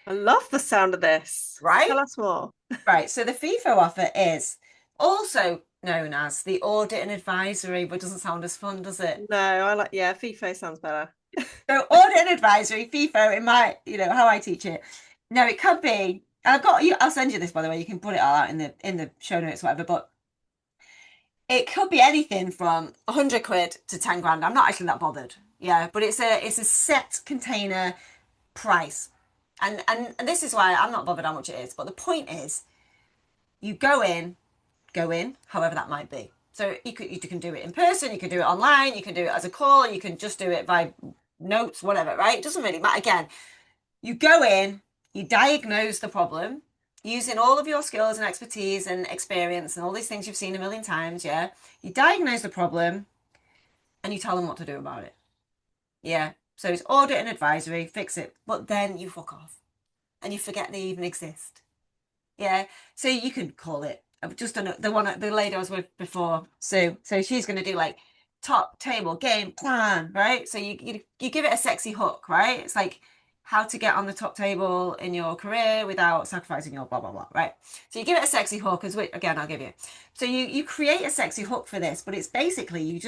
Speaker 1: I love the sound of this.
Speaker 2: right?
Speaker 1: Tell us more.
Speaker 2: Right. So the FIFO offer is also known as the audit and advisory, but doesn't sound as fun, does it?
Speaker 1: No, I like, yeah, FIFO sounds better.
Speaker 2: So audit and advisory, FIFO, in my, how I teach it. Now it could be, and I've got you, I'll send you this by the way, you can put it all out in the show notes, whatever, but it could be anything from 100 quid to 10 grand. I'm not actually that bothered. Yeah, but it's a set container price. And this is why I'm not bothered how much it is. But the point is, you go in, however that might be. So you can do it in person, you can do it online, you can do it as a call, you can just do it by notes, whatever, right? It doesn't really matter. Again, you go in, you diagnose the problem using all of your skills and expertise and experience and all these things you've seen a million times. Yeah. You diagnose the problem and you tell them what to do about it. Yeah. So it's audit and advisory, fix it, but then you fuck off and you forget they even exist. Yeah. So you can call it. I've just done the lady I was with before. So she's going to do like top table game plan, right? So you give it a sexy hook, right? It's like how to get on the top table in your career without sacrificing your blah blah blah, right? So you give it a sexy hook, as again I'll give you. So you create a sexy hook for this, but it's basically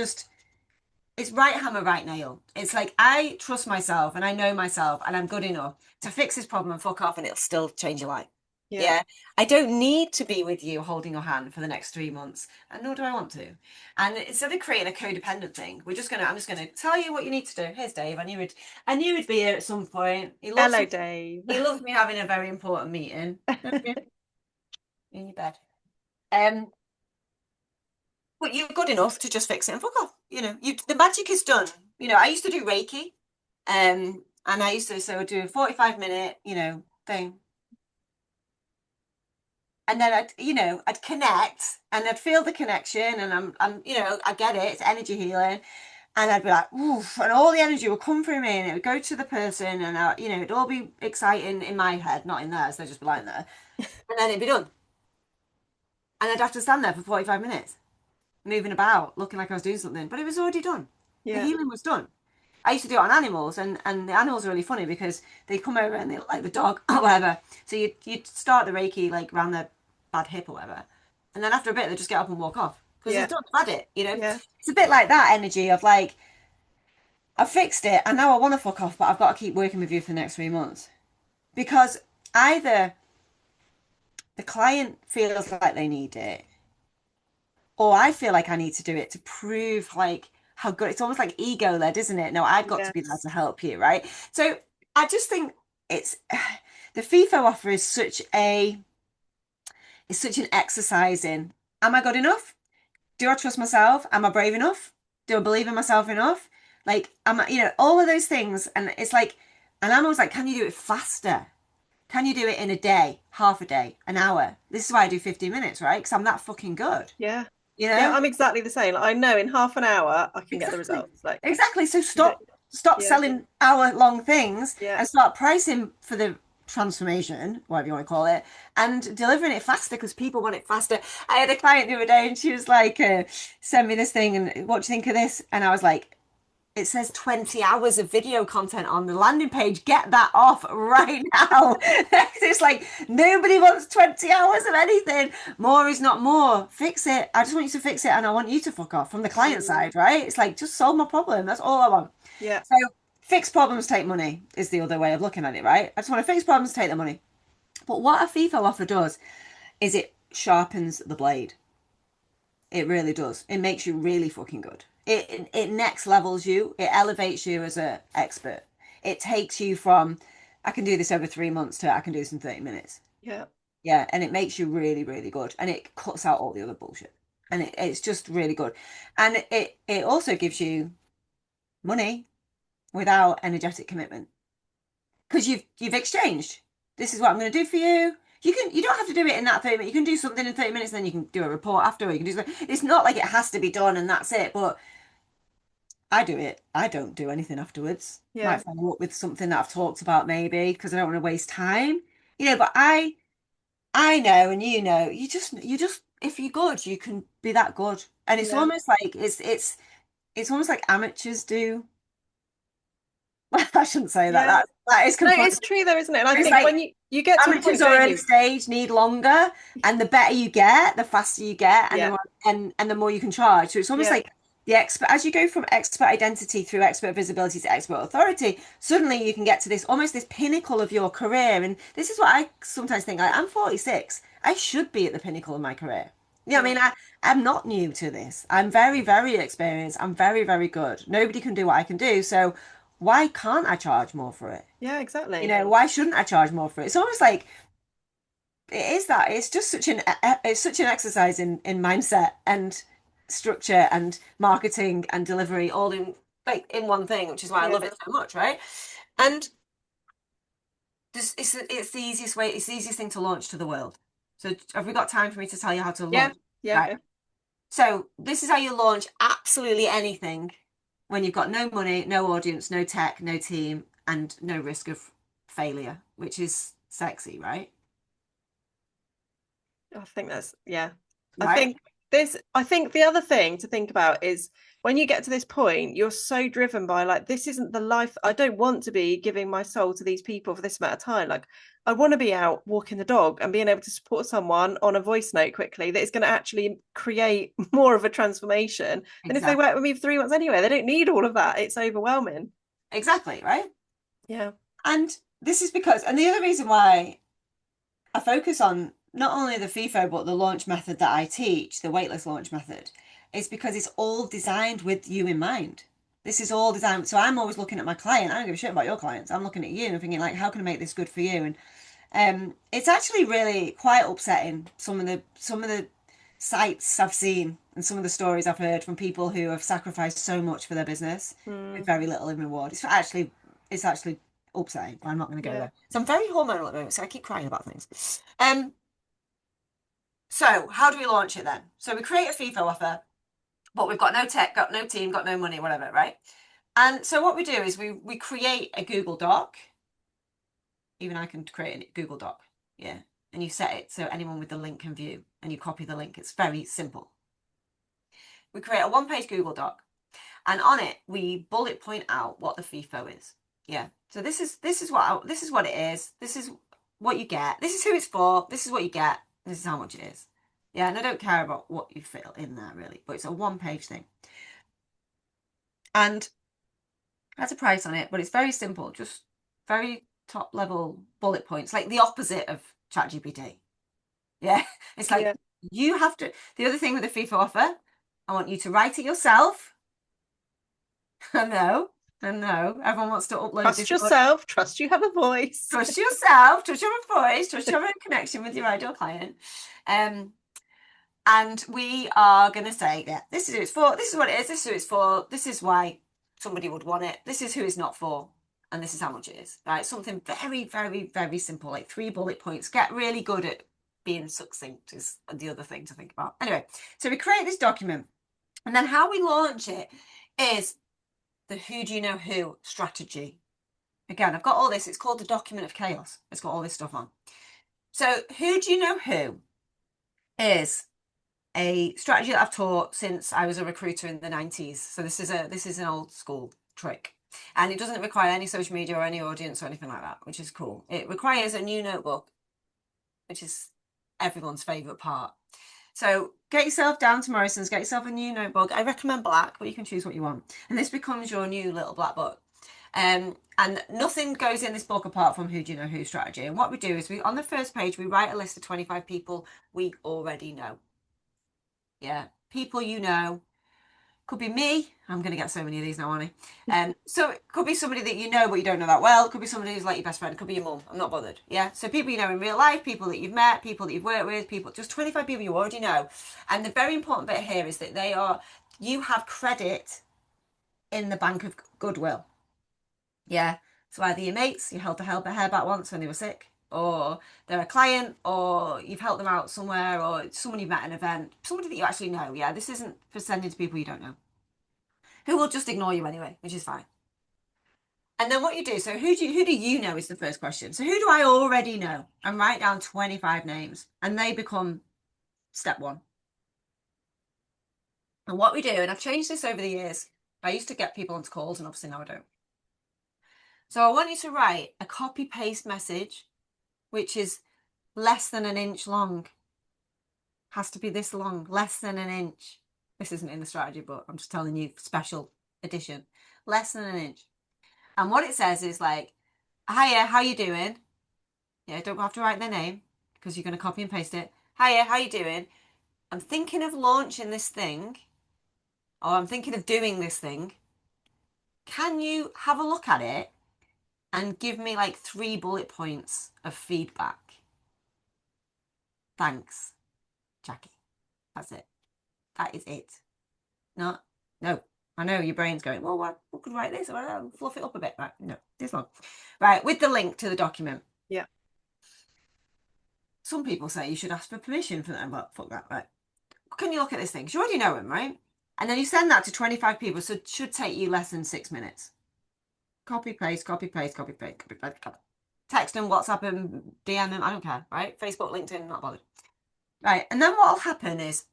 Speaker 2: it's right hammer, right nail. It's like I trust myself and I know myself and I'm good enough to fix this problem and fuck off and it'll still change your life.
Speaker 1: Yeah.
Speaker 2: Yeah. I don't need to be with you holding your hand for the next 3 months, and nor do I want to. And instead of creating a codependent thing, I'm just gonna tell you what you need to do. Here's Dave. I knew he'd be here at some point.
Speaker 1: Hello, Dave.
Speaker 2: He loves me having a very important meeting. In your bed. Um, but you're good enough to just fix it and fuck off. The magic is done. I used to do Reiki, and I used to do a 45-minute, thing. And then I'd connect and I'd feel the connection and I get it, it's energy healing. And I'd be like, oof, and all the energy would come through me and it would go to the person and it'd all be exciting in my head, not in theirs, they'd just be lying there. And then it'd be done. And I'd have to stand there for 45 minutes, moving about, looking like I was doing something, but it was already done. The
Speaker 1: Yeah.
Speaker 2: healing was done. I used to do it on animals, and the animals are really funny because they come over and they look like the dog or whatever. So you'd start the Reiki like around the bad hip or whatever, and then after a bit they just get up and walk off because
Speaker 1: Yeah.
Speaker 2: they've done had it.
Speaker 1: Yeah.
Speaker 2: It's a bit like that energy of like I fixed it and now I want to fuck off, but I've got to keep working with you for the next 3 months because either the client feels like they need it, or I feel like I need to do it to prove like how good it's almost like ego led, isn't it? No, I've got to be there
Speaker 1: Yes.
Speaker 2: to help you, right? So I just think it's the FIFO offer is such an exercise in am I good enough? Do I trust myself? Am I brave enough? Do I believe in myself enough? Like, all of those things. And it's like, and I'm always like, can you do it faster? Can you do it in a day, half a day, an hour? This is why I do 15 minutes, right? Because I'm that fucking good,
Speaker 1: Yeah.
Speaker 2: you
Speaker 1: Yeah,
Speaker 2: know?
Speaker 1: I'm exactly the same. Like, I know in half an hour I can get the
Speaker 2: Exactly.
Speaker 1: results. Like,
Speaker 2: Exactly. So
Speaker 1: you don't,
Speaker 2: stop
Speaker 1: yeah,
Speaker 2: selling hour-long things
Speaker 1: yeah,
Speaker 2: and start pricing for the transformation, whatever you want to call it, and delivering it faster because people want it faster. I had a client the other day and she was like, send me this thing and what do you think of this? And I was like, it says 20 hours of video content on the landing page. Get that off right now. It's like nobody wants 20 hours of anything. More is not more. Fix it. I just want you to fix it and I want you to fuck off from the client
Speaker 1: mm,
Speaker 2: side, right? It's like just solve my problem. That's all I want.
Speaker 1: yeah,
Speaker 2: So fix problems, take money is the other way of looking at it, right? I just want to fix problems, take the money. But what a FIFO offer does is it sharpens the blade. It really does. It makes you really fucking good. It next levels you. It elevates you as an expert. It takes you from I can do this over 3 months to I can do this in 30 minutes.
Speaker 1: yeah,
Speaker 2: Yeah, and it makes you really, really good. And it cuts out all the other bullshit. And it's just really good. And it also gives you money without energetic commitment. Because you've exchanged. This is what I'm going to do for you. you don't have to do it in that 30 minutes. You can do something in 30 minutes, and then you can do a report after, or you can do something. It's not like it has to be done and that's it, but I do it. I don't do anything afterwards.
Speaker 1: Yeah.
Speaker 2: Might follow up with something that I've talked about maybe because I don't want to waste time. But I know and you just if you're good, you can be that good. And it's
Speaker 1: Yeah.
Speaker 2: almost like it's almost like amateurs do. I shouldn't say that.
Speaker 1: Yeah.
Speaker 2: That is
Speaker 1: No,
Speaker 2: completely.
Speaker 1: it's true though, isn't it? And I
Speaker 2: It's
Speaker 1: think
Speaker 2: like
Speaker 1: when you get to a
Speaker 2: amateurs
Speaker 1: point,
Speaker 2: or
Speaker 1: don't
Speaker 2: early
Speaker 1: you?
Speaker 2: stage need longer, and the better you get, the faster you get, and the
Speaker 1: Yeah.
Speaker 2: more and the more you can charge. So it's almost
Speaker 1: Yeah.
Speaker 2: like the expert as you go from expert identity through expert visibility to expert authority, suddenly you can get to this almost this pinnacle of your career. And this is what I sometimes think. Like, I'm 46. I should be at the pinnacle of my career. I
Speaker 1: Yeah.
Speaker 2: mean, I'm not new to this. I'm very, very experienced. I'm very, very good. Nobody can do what I can do. So why can't I charge more for it?
Speaker 1: Yeah, exactly.
Speaker 2: Why shouldn't I charge more for it? It's almost like it is that. It's just it's such an exercise in mindset and structure and marketing and delivery all in like in one thing, which is why I love
Speaker 1: Yeah.
Speaker 2: it so much, right? And this it's the easiest way, it's the easiest thing to launch to the world. So have we got time for me to tell you how to
Speaker 1: Yeah.
Speaker 2: launch?
Speaker 1: Yeah.
Speaker 2: Right.
Speaker 1: Okay.
Speaker 2: So this is how you launch absolutely anything when you've got no money, no audience, no tech, no team, and no risk of failure, which is sexy, right?
Speaker 1: I think that's, yeah. I
Speaker 2: Right?
Speaker 1: think I think the other thing to think about is when you get to this point, you're so driven by like, this isn't the life. I don't want to be giving my soul to these people for this amount of time. Like, I want to be out walking the dog and being able to support someone on a voice note quickly that is going to actually create more of a transformation than if they
Speaker 2: Exactly.
Speaker 1: work with me for 3 months anyway. They don't need all of that. It's overwhelming.
Speaker 2: Exactly, right?
Speaker 1: Yeah.
Speaker 2: And this is because, and the other reason why I focus on not only the FIFO, but the launch method that I teach, the waitlist launch method, is because it's all designed with you in mind. This is all designed. So I'm always looking at my client. I don't give a shit about your clients. I'm looking at you and thinking like, how can I make this good for you? And it's actually really quite upsetting some of the sites I've seen and some of the stories I've heard from people who have sacrificed so much for their business with
Speaker 1: Mm,
Speaker 2: very little in reward. It's actually upsetting. I'm not going to go
Speaker 1: yeah.
Speaker 2: there. So I'm very hormonal at the moment, so I keep crying about things. So how do we launch it then? So we create a FIFO offer, but we've got no tech, got no team, got no money, whatever, right? And so what we do is we create a Google Doc. Even I can create a Google Doc. Yeah. And you set it so anyone with the link can view and you copy the link. It's very simple. We create a one-page Google Doc and on it we bullet point out what the FIFO is. Yeah. So this is what it is. This is what you get. This is who it's for. This is what you get. This is how much it is. Yeah, and I don't care about what you fit in there really, but it's a one-page thing. And has a price on it, but it's very simple, just very top level bullet points, like the opposite of ChatGPT. Yeah, it's like
Speaker 1: Yeah.
Speaker 2: you have to. The other thing with the FIFO offer, I want you to write it yourself. I know, I know. Everyone wants to upload
Speaker 1: Trust
Speaker 2: this.
Speaker 1: yourself. Trust you have a voice.
Speaker 2: Trust yourself, trust your voice, trust your connection with your ideal client. Um, and we are going to say, yeah, this is who it's for. This is what it is. This is who it's for. This is why somebody would want it. This is who it's not for. And this is how much it is, right? Something very, very, very simple, like 3 bullet points. Get really good at being succinct is the other thing to think about. Anyway, so we create this document and then how we launch it is the who do you know who strategy. Again, I've got all this. It's called the document of chaos. It's got all this stuff on. So who do you know who is a strategy that I've taught since I was a recruiter in the 90s. So this is an old school trick. And it doesn't require any social media or any audience or anything like that, which is cool. It requires a new notebook, which is everyone's favorite part. So get yourself down to Morrison's, get yourself a new notebook. I recommend black, but you can choose what you want. And this becomes your new little black book. And nothing goes in this book apart from who do you know who strategy. And what we do is on the first page, we write a list of 25 people we already know. Yeah, people you know. Could be me. I'm going to get so many of these now, aren't I? So it could be somebody that you know but you don't know that well. It could be somebody who's like your best friend. It could be your mum. I'm not bothered. Yeah. So people you know in real life, people that you've met, people that you've worked with, people, just 25 people you already know. And the very important bit here is that you have credit in the bank of goodwill. Yeah. So either your mates, you held the hair back once when they were sick. or they're a client, or you've helped them out somewhere, or someone you've met at an event, somebody that you actually know. Yeah, this isn't for sending to people you don't know, who will just ignore you anyway, which is fine. And then what you do, so who do you know is the first question. So who do I already know? And write down 25 names, and they become step one. And what we do, and I've changed this over the years. I used to get people onto calls, and obviously now I don't. So I want you to write a copy paste message, which is less than an inch long. Has to be this long, less than an inch. This isn't in the strategy book. I'm just telling you, special edition, less than an inch. And what it says is like, hiya, how you doing? Yeah, don't have to write their name because you're going to copy and paste it. Hiya, how you doing? I'm thinking of launching this thing, or I'm thinking of doing this thing. Can you have a look at it and give me like 3 bullet points of feedback? Thanks, Jackie. That's it. That is it. No, no. I know your brain's going, well, what could write this? Or fluff it up a bit. Right, no, this long. Right, with the link to the document.
Speaker 1: Yeah.
Speaker 2: Some people say you should ask for permission for that, but fuck that, right? Can you look at this thing? Because you already know him, right? And then you send that to 25 people, so it should take you less than 6 minutes. Copy, paste, copy, paste, copy, paste, copy, paste, copy. Text them, WhatsApp them, DM them, I don't care, right? Facebook, LinkedIn, not bothered. Right, and then what'll happen is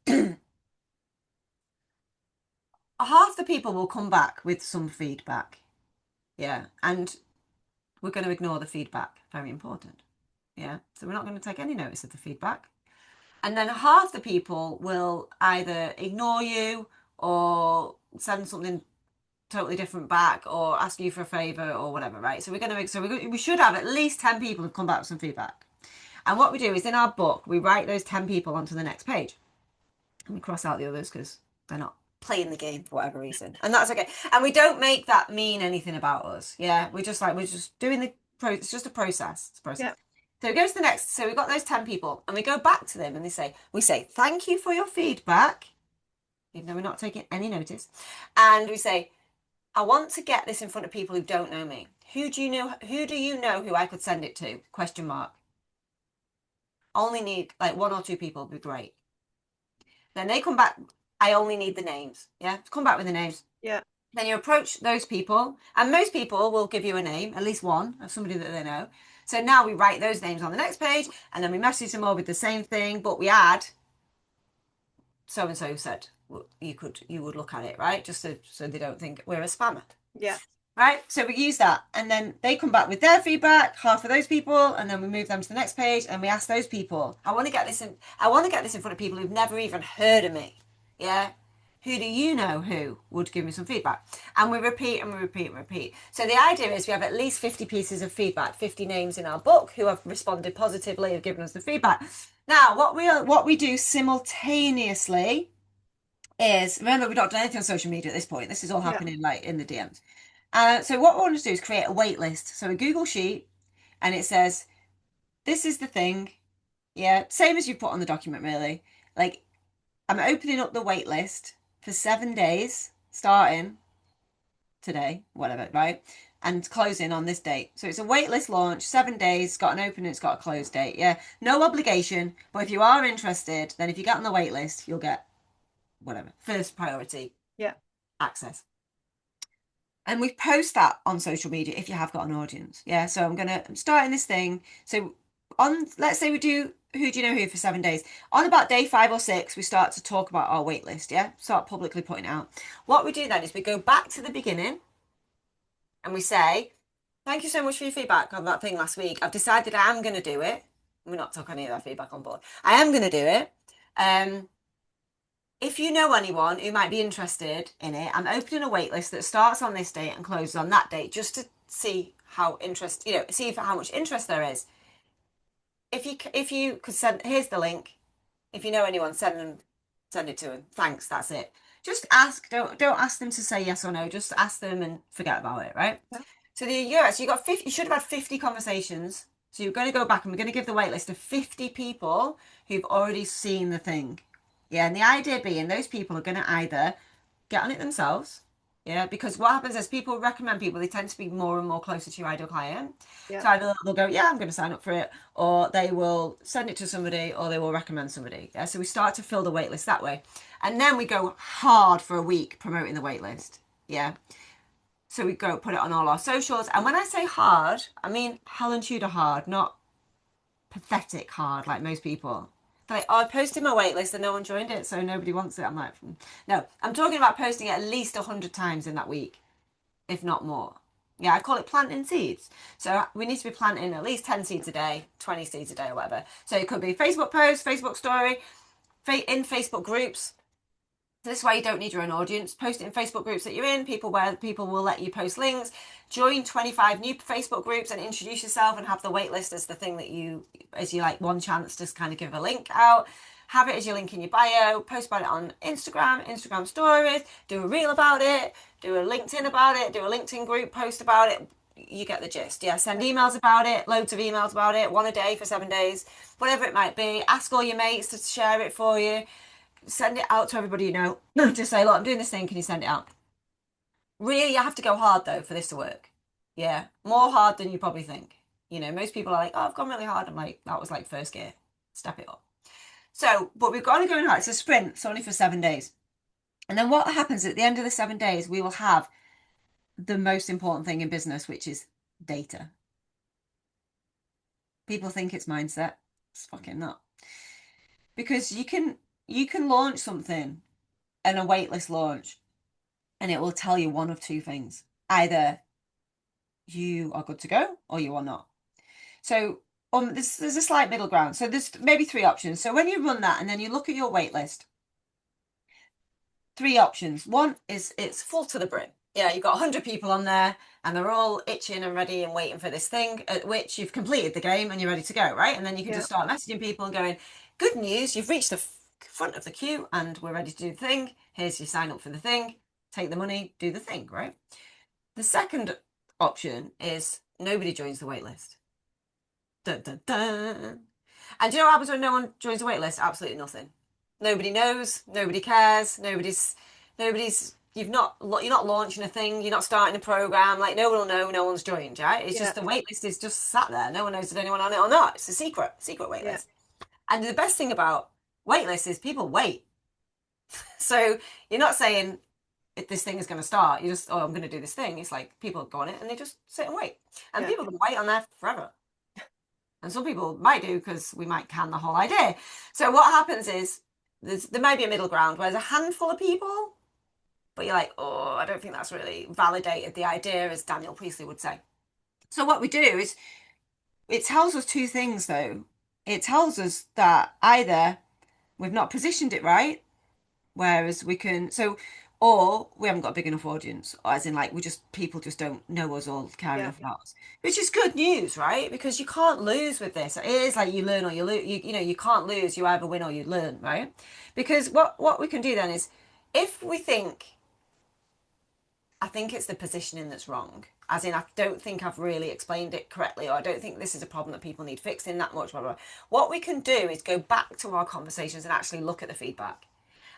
Speaker 2: half the people will come back with some feedback. Yeah, and we're going to ignore the feedback. Very important. Yeah, so we're not going to take any notice of the feedback. And then half the people will either ignore you or send something totally different back or ask you for a favor or whatever, right? So we should have at least 10 people who come back with some feedback. And what we do is in our book, we write those 10 people onto the next page. And we cross out the others because they're not playing the game for whatever reason. And that's okay. And we don't make that mean anything about us. Yeah. We're just doing it's just a process. It's a process.
Speaker 1: Yeah.
Speaker 2: So it goes to the next. So we've got those 10 people and we go back to them and we say, thank you for your feedback, even though we're not taking any notice. And we say, I want to get this in front of people who don't know me. Who do you know who I could send it to? Question mark. Only need like 1 or 2 people would be great. Then they come back. I only need the names. Yeah. Come back with the names.
Speaker 1: Yeah.
Speaker 2: Then you approach those people, and most people will give you a name, at least one of somebody that they know. So now we write those names on the next page, and then we message them all with the same thing, but we add so and so said you would look at it, right? Just so they don't think we're a spammer.
Speaker 1: Yeah.
Speaker 2: Right. So we use that, and then they come back with their feedback, half of those people, and then we move them to the next page, and we ask those people. I want to get this in front of people who've never even heard of me. Yeah. Who do you know who would give me some feedback? And we repeat and we repeat and repeat. So the idea is we have at least 50 pieces of feedback, 50 names in our book who have responded positively, have given us the feedback. Now, what we do simultaneously is, remember, we've not done anything on social media at this point. This is all happening like in the DMs. So what we want to do is create a wait list. So a Google Sheet, and it says, this is the thing. Yeah, same as you put on the document, really. Like, I'm opening up the wait list for 7 days, starting today, whatever, right? And closing on this date. So it's a waitlist launch, 7 days, it's got an open, it's got a close date. Yeah, no obligation. But if you are interested, then if you get on the waitlist, you'll get whatever, first priority access. And we post that on social media if you have got an audience. Yeah, so I'm starting this thing. So let's say we do who do you know who for 7 days. On about day 5 or 6, we start to talk about our wait list, yeah? Start publicly putting it out. What we do then is we go back to the beginning and we say, thank you so much for your feedback on that thing last week. I've decided I am going to do it. We're not taking any of that feedback on board. I am going to do it. If you know anyone who might be interested in it, I'm opening a wait list that starts on this date and closes on that date just to see how how much interest there is. If you could send, here's the link. If you know anyone, send it to them. Thanks, that's it. Just ask. Don't ask them to say yes or no. Just ask them and forget about it, right?
Speaker 1: Yeah.
Speaker 2: So you got 50. You should have had 50 conversations. So you're going to go back and we're going to give the wait list of 50 people who've already seen the thing. Yeah, and the idea being those people are going to either get on it themselves, Yeah, because what happens is people recommend people, they tend to be more and more closer to your ideal client.
Speaker 1: Yeah.
Speaker 2: So either they'll go, yeah, I'm going to sign up for it, or they will send it to somebody, or they will recommend somebody. Yeah, so we start to fill the wait list that way. And then we go hard for a week promoting the wait list. Yeah. So we go put it on all our socials. And when I say hard, I mean Helen Tudor hard, not pathetic hard like most people. They're like, oh, I posted my wait list and no one joined it, so nobody wants it. I'm like, no, I'm talking about posting it at least 100 times in that week, if not more. Yeah, I call it planting seeds. So we need to be planting at least 10 seeds a day, 20 seeds a day, or whatever. So it could be Facebook post, Facebook story, in Facebook groups. This is why you don't need your own audience. Post it in Facebook groups that you're in, people where people will let you post links. Join 25 new Facebook groups and introduce yourself and have the wait list as the thing that you, as you like one chance to kind of give a link out. Have it as your link in your bio, post about it on Instagram, Instagram stories, do a reel about it, do a LinkedIn about it, do a LinkedIn group post about it. You get the gist. Yeah, send emails about it, loads of emails about it, one a day for 7 days, whatever it might be. Ask all your mates to share it for you. Send it out to everybody you know. Just say, look, I'm doing this thing. Can you send it out? Really, you have to go hard though for this to work. Yeah, more hard than you probably think. You know, most people are like, oh, I've gone really hard. I'm like, that was like first gear. Step it up. So, but we've got to go in hard. It's a sprint. It's only for 7 days. And then what happens at the end of the 7 days, we will have the most important thing in business, which is data. People think it's mindset. It's fucking not. Because you can launch something and a waitlist launch and it will tell you one of two things. Either you are good to go or you are not. So there's a slight middle ground. So there's maybe three options. So when you run that and then you look at your wait list, three options. One is it's full to the brim. Yeah, you've got 100 people on there and they're all itching and ready and waiting for this thing, at which you've completed the game and you're ready to go, right? And then you can
Speaker 1: Yeah.
Speaker 2: just start messaging people and going, good news, you've reached the front of the queue and we're ready to do the thing. Here's your sign up for the thing, take the money, do the thing, right? The second option is nobody joins the waitlist. Dun, dun, dun. And do you know what happens when no one joins the waitlist? Absolutely nothing. Nobody knows. Nobody cares. Nobody's. You're not launching a thing. You're not starting a program. Like no one will know. No one's joined. Right? It's
Speaker 1: Yeah.
Speaker 2: just the waitlist is just sat there. No one knows if there's anyone on it or not. It's a secret
Speaker 1: Yeah.
Speaker 2: waitlist. And the best thing about waitlists is people wait. So you're not saying if this thing is going to start. You just, oh, I'm going to do this thing. It's like people go on it and they just sit and wait. And
Speaker 1: Yeah.
Speaker 2: people can wait on there forever. And some people might do because we might can the whole idea. So what happens is there may be a middle ground where there's a handful of people, but you're like, oh, I don't think that's really validated the idea, as Daniel Priestley would say. So what we do is it tells us two things though. It tells us that either we've not positioned it right, whereas we can or we haven't got a big enough audience, as in like people just don't know us or care
Speaker 1: Yeah.
Speaker 2: enough about us, which is good news, right? Because you can't lose with this. It is like you learn or you lose. You know you can't lose. You either win or you learn, right? Because what we can do then is if we think, I think it's the positioning that's wrong. As in, I don't think I've really explained it correctly, or I don't think this is a problem that people need fixing that much. Blah, blah, blah. What we can do is go back to our conversations and actually look at the feedback.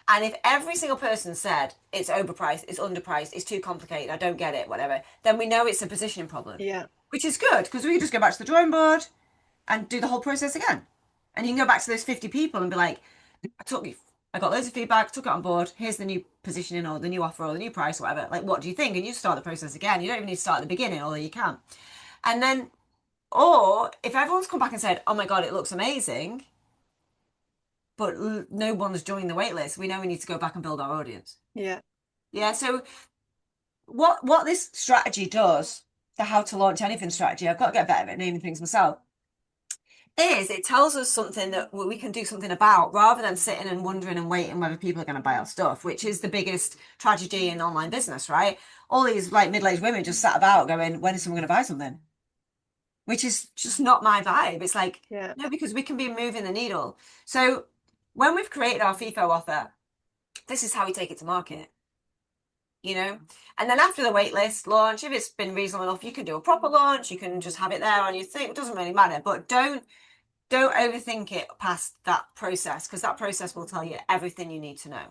Speaker 2: And if every single person said it's overpriced, it's underpriced, it's too complicated, I don't get it, whatever, then we know it's a positioning problem,
Speaker 1: Yeah.
Speaker 2: which is good because we can just go back to the drawing board and do the whole process again. And you can go back to those 50 people and be like, I got loads of feedback, took it on board. Here's the new positioning or the new offer or the new price, or whatever. Like, what do you think? And you start the process again. You don't even need to start at the beginning, although you can. And then, or if everyone's come back and said, oh my God, it looks amazing, but no one's joined the waitlist, we know we need to go back and build our audience.
Speaker 1: Yeah.
Speaker 2: Yeah. So what this strategy does, the how to launch anything strategy, I've got to get better at naming things myself, is it tells us something that we can do something about rather than sitting and wondering and waiting whether people are going to buy our stuff, which is the biggest tragedy in online business, right? All these like middle-aged women just sat about going, when is someone going to buy something? Which is just not my vibe. It's like,
Speaker 1: Yeah.
Speaker 2: no, because we can be moving the needle. So when we've created our FIFO offer, this is how we take it to market, you know? And then after the waitlist launch, if it's been reasonable enough, you can do a proper launch. You can just have it there on your thing. It doesn't really matter, but don't overthink it past that process because that process will tell you everything you need to know.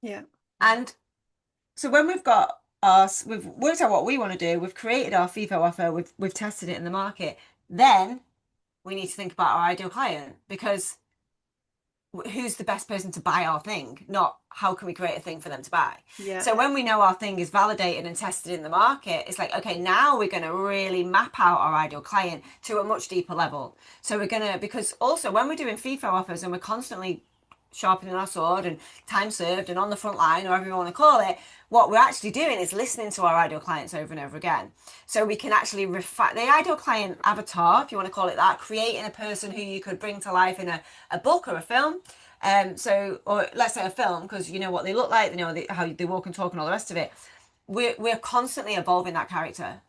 Speaker 1: Yeah.
Speaker 2: And So when we've worked out what we want to do, we've created our FIFO offer, we've tested it in the market, then we need to think about our ideal client, because who's the best person to buy our thing, not how can we create a thing for them to buy.
Speaker 1: Yeah.
Speaker 2: So when we know our thing is validated and tested in the market, it's like, okay, now we're going to really map out our ideal client to a much deeper level. So we're going to, because also when we're doing FIFO offers and we're constantly sharpening our sword and time served and on the front line, or whatever you want to call it, what we're actually doing is listening to our ideal clients over and over again. So we can actually refine the ideal client avatar, if you want to call it that, creating a person who you could bring to life in a book or a film. Or let's say a film, because you know what they look like, they know how they walk and talk and all the rest of it. We're constantly evolving that character.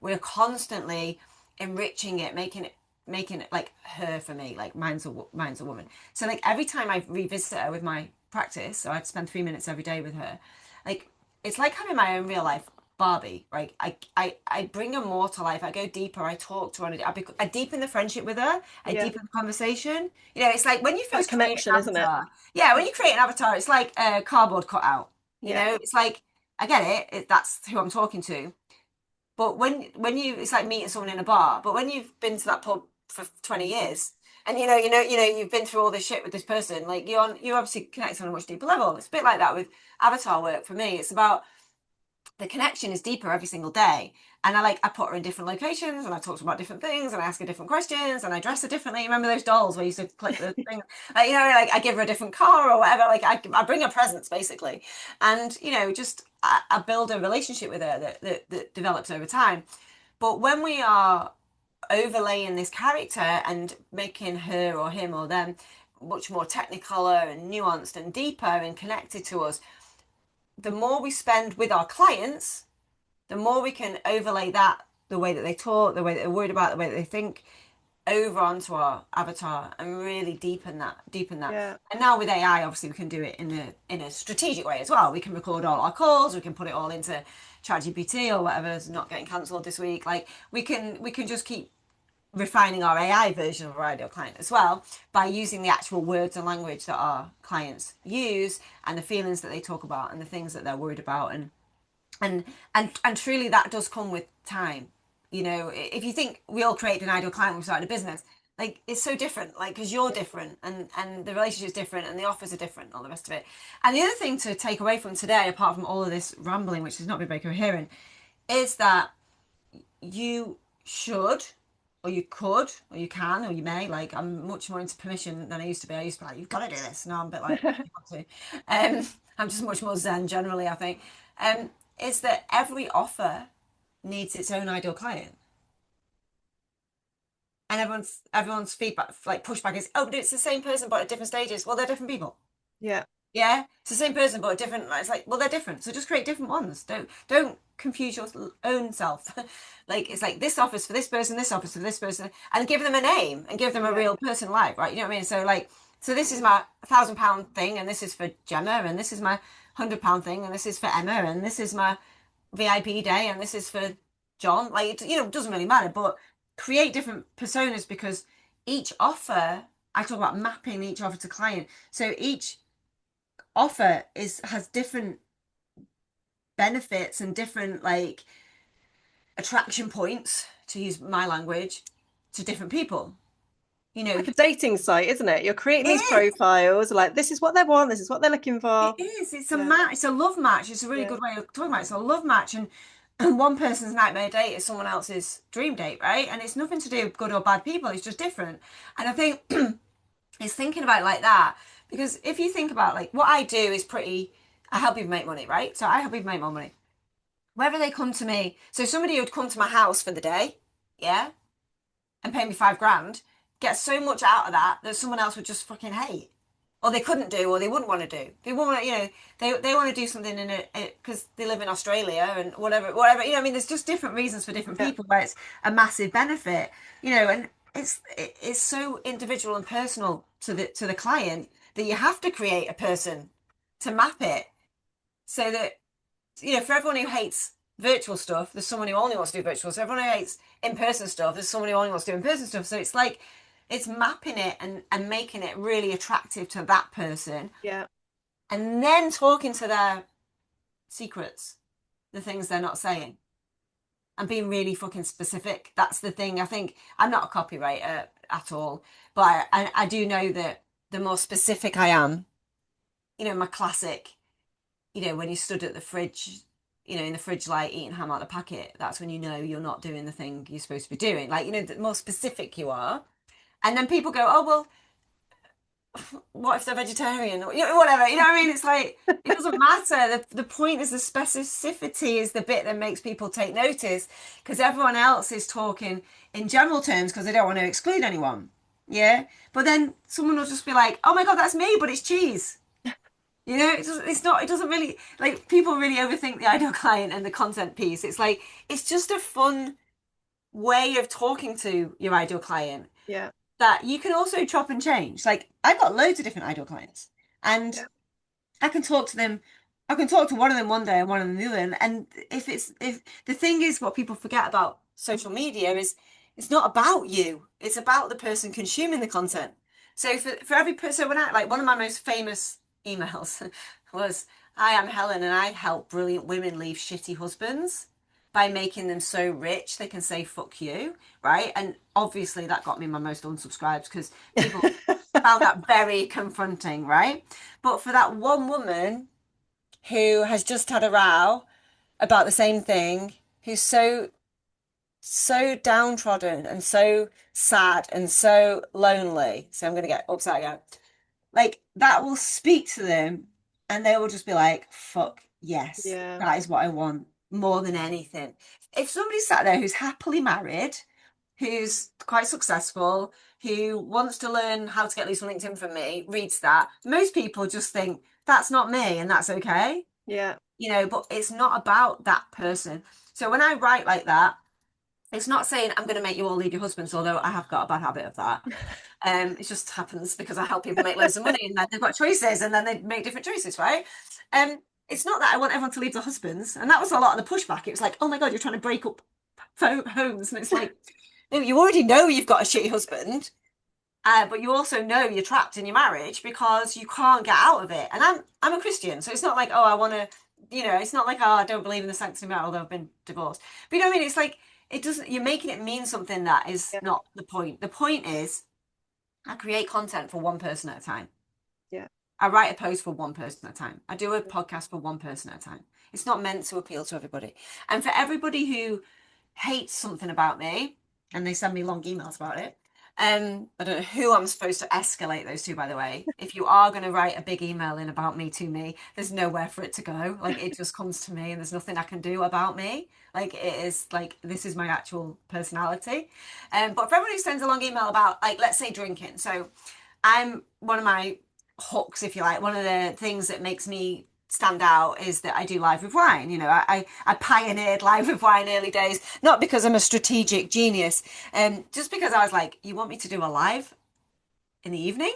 Speaker 2: We're constantly enriching it, making it like her for me, like mine's a woman. So like every time I revisit her with my practice, so I'd spend 3 minutes every day with her, like it's like having my own real life Barbie, right? I bring her more to life. I go deeper. I talk to her. I deepen the friendship with her. I
Speaker 1: Yeah.
Speaker 2: deepen the conversation. You know, it's like when you
Speaker 1: That
Speaker 2: first create
Speaker 1: connection,
Speaker 2: an
Speaker 1: isn't it?
Speaker 2: avatar. Yeah, when you create an avatar, it's like a cardboard cutout. You
Speaker 1: Yeah.
Speaker 2: know, it's like I get it. That's who I'm talking to. But when you, it's like meeting someone in a bar. But when you've been to that pub for 20 years, and you've been through all this shit with this person, like you obviously connect on a much deeper level. It's a bit like that with avatar work for me. It's about the connection is deeper every single day. And I put her in different locations and I talk about different things and I ask her different questions and I dress her differently. Remember those dolls where you used to click the thing? Like I give her a different car or whatever. Like I bring her presents basically. And, just I build a relationship with her that develops over time. But when we are overlaying this character and making her or him or them much more technical and nuanced and deeper and connected to us, the more we spend with our clients, the more we can overlay that, the way that they talk, the way that they're worried about, the way that they think, over onto our avatar and really deepen that.
Speaker 1: Yeah.
Speaker 2: And now with AI, obviously we can do it in a strategic way as well. We can record all our calls, we can put it all into ChatGPT or whatever's not getting cancelled this week. Like we can just keep refining our AI version of our ideal client as well by using the actual words and language that our clients use and the feelings that they talk about and the things that they're worried about, and truly that does come with time. If you think we all created an ideal client when we started a business, like it's so different, like because you're different and the relationship's different and the offers are different and all the rest of it. And the other thing to take away from today, apart from all of this rambling, which has not been very coherent, is that you should, or you could, or you can, or you may. Like I'm much more into permission than I used to be. I used to be like, you've got to do this. Now I'm a bit like, you want to. I'm just much more zen generally, I think. Is that every offer needs its own ideal client. And everyone's feedback, like pushback, is, oh, but it's the same person but at different stages. Well, they're different people.
Speaker 1: Yeah.
Speaker 2: Yeah, it's the same person but a different. It's like, well, they're different, so just create different ones. Don't confuse your own self. Like it's like this offers for this person, this offers for this person, and give them a name and give them a
Speaker 1: Yeah.
Speaker 2: real person life, right? You know what I mean? So this is my £1,000 thing, and this is for Gemma, and this is my £100 thing, and this is for Emma, and this is my VIP day, and this is for John. Like it doesn't really matter, but create different personas, because each offer. I talk about mapping each offer to client. So each offer has different benefits and different like attraction points, to use my language, to different people. You know,
Speaker 1: Like a dating site, isn't it? You're creating
Speaker 2: it
Speaker 1: these
Speaker 2: is.
Speaker 1: profiles, like this is what they want, this is what they're looking
Speaker 2: It
Speaker 1: for.
Speaker 2: is. It's a
Speaker 1: Yeah.
Speaker 2: match. It's a love match. It's a really
Speaker 1: Yeah.
Speaker 2: good way of talking about it. It's a love match, and one person's nightmare date is someone else's dream date, right? And it's nothing to do with good or bad people. It's just different. And I think it's thinking about it like that, because if you think about like what I do is pretty. I help people make money, right? So I help people make more money. Whether they come to me, so somebody would come to my house for the day, yeah, and pay me 5 grand, get so much out of that that someone else would just fucking hate, or they couldn't do, or they wouldn't want to do. They want to, they want to do something in it because they live in Australia and whatever. I mean, there's just different reasons for different
Speaker 1: Yeah.
Speaker 2: people where it's a massive benefit, and it's so individual and personal to the client that you have to create a person to map it so that for everyone who hates virtual stuff, there's someone who only wants to do virtual. So everyone who hates in-person stuff, there's someone who only wants to do in-person stuff. So it's like it's mapping it and making it really attractive to that person,
Speaker 1: Yeah.
Speaker 2: and then talking to secrets, the things they're not saying, and being really fucking specific. That's the thing. I think I'm not a copywriter at all, but I do know that the more specific I am, my classic, when you stood at the fridge, in the fridge light eating ham out of the packet, that's when you know you're not doing the thing you're supposed to be doing. Like, the more specific you are. And then people go, oh, well, what if they're vegetarian or whatever, what I mean? It's like it doesn't matter. The point is the specificity is the bit that makes people take notice, because everyone else is talking in general terms because they don't want to exclude anyone. Yeah, but then someone will just be like, oh my god, that's me, but it's cheese. It's not, it doesn't really, like, people really overthink the ideal client and the content piece. It's like, it's just a fun way of talking to your ideal client
Speaker 1: Yeah.
Speaker 2: that you can also chop and change. Like, I've got loads of different ideal clients, and
Speaker 1: Yeah.
Speaker 2: I can talk to them. I can talk to one of them one day and one of them the other. And if the thing is, what people forget about social media is it's not about you. It's about the person consuming the content. So for every person, when I, like, one of my most famous emails was, "Hi, I'm Helen, and I help brilliant women leave shitty husbands by making them so rich they can say fuck you," right? And obviously that got me my most unsubscribes because people found that very confronting, right? But for that one woman who has just had a row about the same thing, who's so downtrodden and so sad and so lonely. So I'm gonna get upset again. Like, that will speak to them, and they will just be like, fuck yes,
Speaker 1: Yeah.
Speaker 2: that is what I want more than anything. If somebody sat there who's happily married, who's quite successful, who wants to learn how to get loose on LinkedIn from me, reads that, most people just think that's not me and that's okay.
Speaker 1: Yeah.
Speaker 2: But it's not about that person. So when I write like that, it's not saying I'm going to make you all leave your husbands, although I have got a bad habit of that. It just happens because I help people make loads of money, and then they've got choices, and then they make different choices, right? It's not that I want everyone to leave their husbands, and that was a lot of the pushback. It was like, oh my god, you're trying to break up homes, and it's like, no, you already know you've got a shitty husband, but you also know you're trapped in your marriage because you can't get out of it. And I'm a Christian, so it's not like, oh, I want to, it's not like, oh, I don't believe in the sanctity of marriage, although I've been divorced. But you know what I mean? It's like, it doesn't, you're making it mean something that is
Speaker 1: Yeah.
Speaker 2: not the point. The point is, I create content for one person at a time.
Speaker 1: Yeah.
Speaker 2: I write a post for one person at a time. I do a podcast for one person at a time. It's not meant to appeal to everybody. And for everybody who hates something about me, and they send me long emails about it, I don't know who I'm supposed to escalate those to, by the way. If you are going to write a big email in about me to me, there's nowhere for it to go. Like, it just comes to me, and there's nothing I can do about me. Like, it is like, this is my actual personality. But for everybody who sends a long email about, like, let's say drinking. So I'm one of my hooks, if you like, one of the things that makes me stand out is that I do live with wine. I pioneered live with wine early days, not because I'm a strategic genius, just because I was like, you want me to do a live in the evening?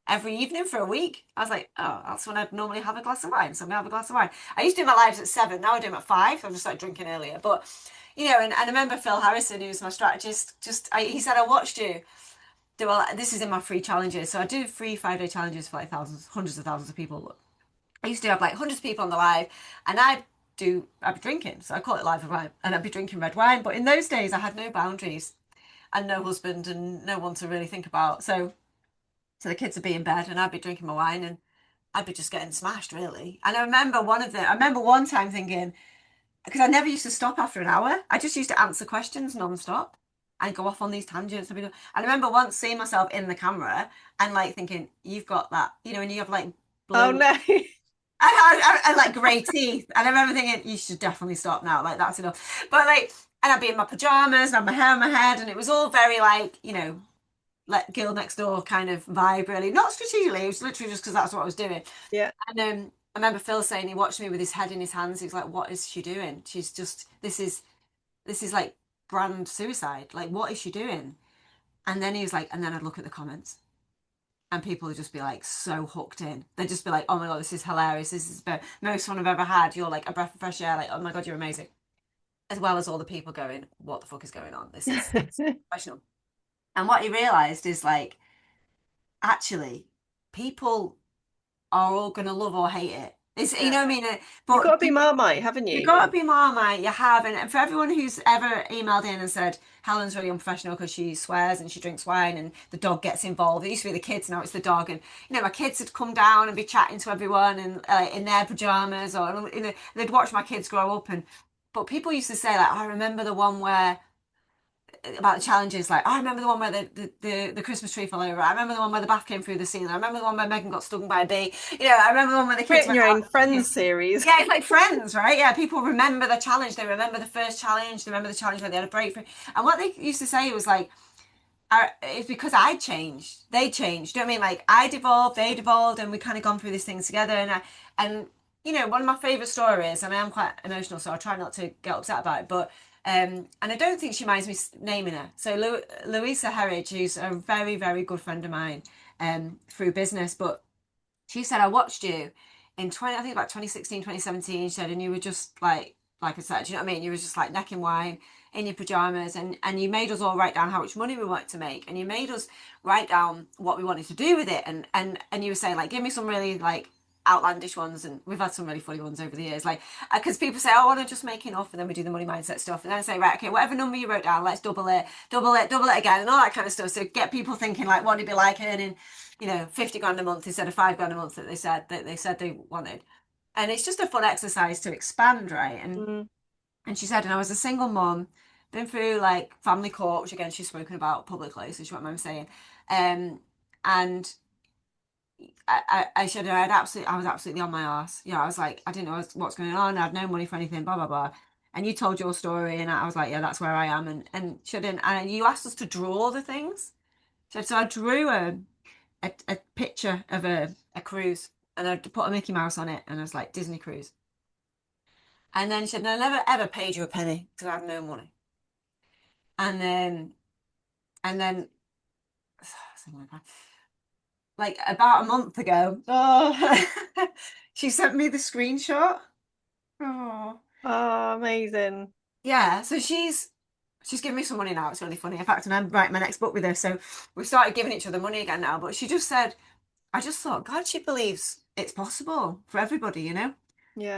Speaker 2: Every evening for a week? I was like, oh, that's when I'd normally have a glass of wine. So I'm gonna have a glass of wine. I used to do my lives at 7, now I do them at 5. I've just started drinking earlier. But and I remember Phil Harrison, who's my strategist, he said, I watched you do this is in my free challenges. So I do free 5-day challenges for like thousands, hundreds of thousands of people. I used to have like hundreds of people on the live, and I'd be drinking. So I call it live with wine, and I'd be drinking red wine. But in those days, I had no boundaries and no husband and no one to really think about. So the kids would be in bed, and I'd be drinking my wine, and I'd be just getting smashed, really. And I remember one time thinking, because I never used to stop after an hour. I just used to answer questions non-stop and go off on these tangents. And I remember once seeing myself in the camera and like thinking, you've got that, and you have like
Speaker 1: Oh
Speaker 2: blue
Speaker 1: no.
Speaker 2: and like grey teeth. And I remember thinking, you should definitely stop now. Like, that's enough. But like, and I'd be in my pajamas and have my hair on my head. And it was all very like, like girl next door kind of vibe, really. Not strategically, it was literally just because that's what I was doing.
Speaker 1: Yeah.
Speaker 2: And I remember Phil saying he watched me with his head in his hands. He was like, "What is she doing? She's just this is like brand suicide. Like, what is she doing?" And then he was like, and then I'd look at the comments, and people would just be like so hooked in. They'd just be like, "Oh my god, this is hilarious. This is the most fun I've ever had. You're like a breath of fresh air. Like, oh my god, you're amazing." As well as all the people going, "What the fuck is going on? This is professional." And what he realized is like, actually, people are all going to love or hate it. It's, you
Speaker 1: Yeah.
Speaker 2: know what I mean?
Speaker 1: You've got
Speaker 2: But
Speaker 1: to be Marmite, haven't
Speaker 2: you
Speaker 1: you?
Speaker 2: got to be Marmite, you have. And for everyone who's ever emailed in and said, Helen's really unprofessional because she swears and she drinks wine and the dog gets involved. It used to be the kids, now it's the dog. And, my kids would come down and be chatting to everyone and in their pajamas, or, they'd watch my kids grow up. But people used to say, like, I remember the one where about the challenges. Like, I remember the one where the Christmas tree fell over. I remember the one where the bath came through the ceiling. I remember the one where Megan got stung by a bee. I remember the one where the kids
Speaker 1: Written
Speaker 2: went
Speaker 1: your own
Speaker 2: out.
Speaker 1: Friends series.
Speaker 2: Yeah, it's like Friends, right? Yeah, people remember the challenge. They remember the first challenge. They remember the challenge where they had a breakthrough. And what they used to say was like, it's because I changed. They changed. Do you know what I mean? Like I devolved, they devolved, and we kind of gone through these things together. And one of my favorite stories, and I am quite emotional, so I try not to get upset about it. But and I don't think she minds me naming her. So Louisa Herridge, who's a very, very good friend of mine, through business, but she said, I watched you in I think about 2016, 2017, she said, and you were just like I said, do you know what I mean? You were just like necking wine in your pajamas, and you made us all write down how much money we wanted to make, and you made us write down what we wanted to do with it, and you were saying like, give me some really like outlandish ones, and we've had some really funny ones over the years, like because people say, oh, I want to just make enough, and then we do the money mindset stuff, and then I say, right, okay, whatever number you wrote down, let's double it, double it again, and all that kind of stuff. So get people thinking like, what it'd be like earning 50 grand a month instead of 5 grand a month that they said they wanted. And it's just a fun exercise to expand, right?
Speaker 1: Mm.
Speaker 2: And she said, and I was a single mom, been through like family court, which again she's spoken about publicly, so she's what I'm saying. And I said I was absolutely on my arse. I was like, I didn't know what's going on. I had no money for anything, blah blah blah. And you told your story, and I was like, yeah, that's where I am. And she didn't. And you asked us to draw the things. So I drew a picture of a cruise, and I put a Mickey Mouse on it, and I was like, Disney cruise. And then she said, no, I never ever paid you a penny because I have no money. And then like about a month ago, she sent me the screenshot. Oh,
Speaker 1: Oh, amazing.
Speaker 2: yeah. So she's giving me some money now. It's really funny. In fact, and I'm writing my next book with her, so we've started giving each other money again now. But she just said, I just thought, God, she believes it's possible for everybody.
Speaker 1: Yeah.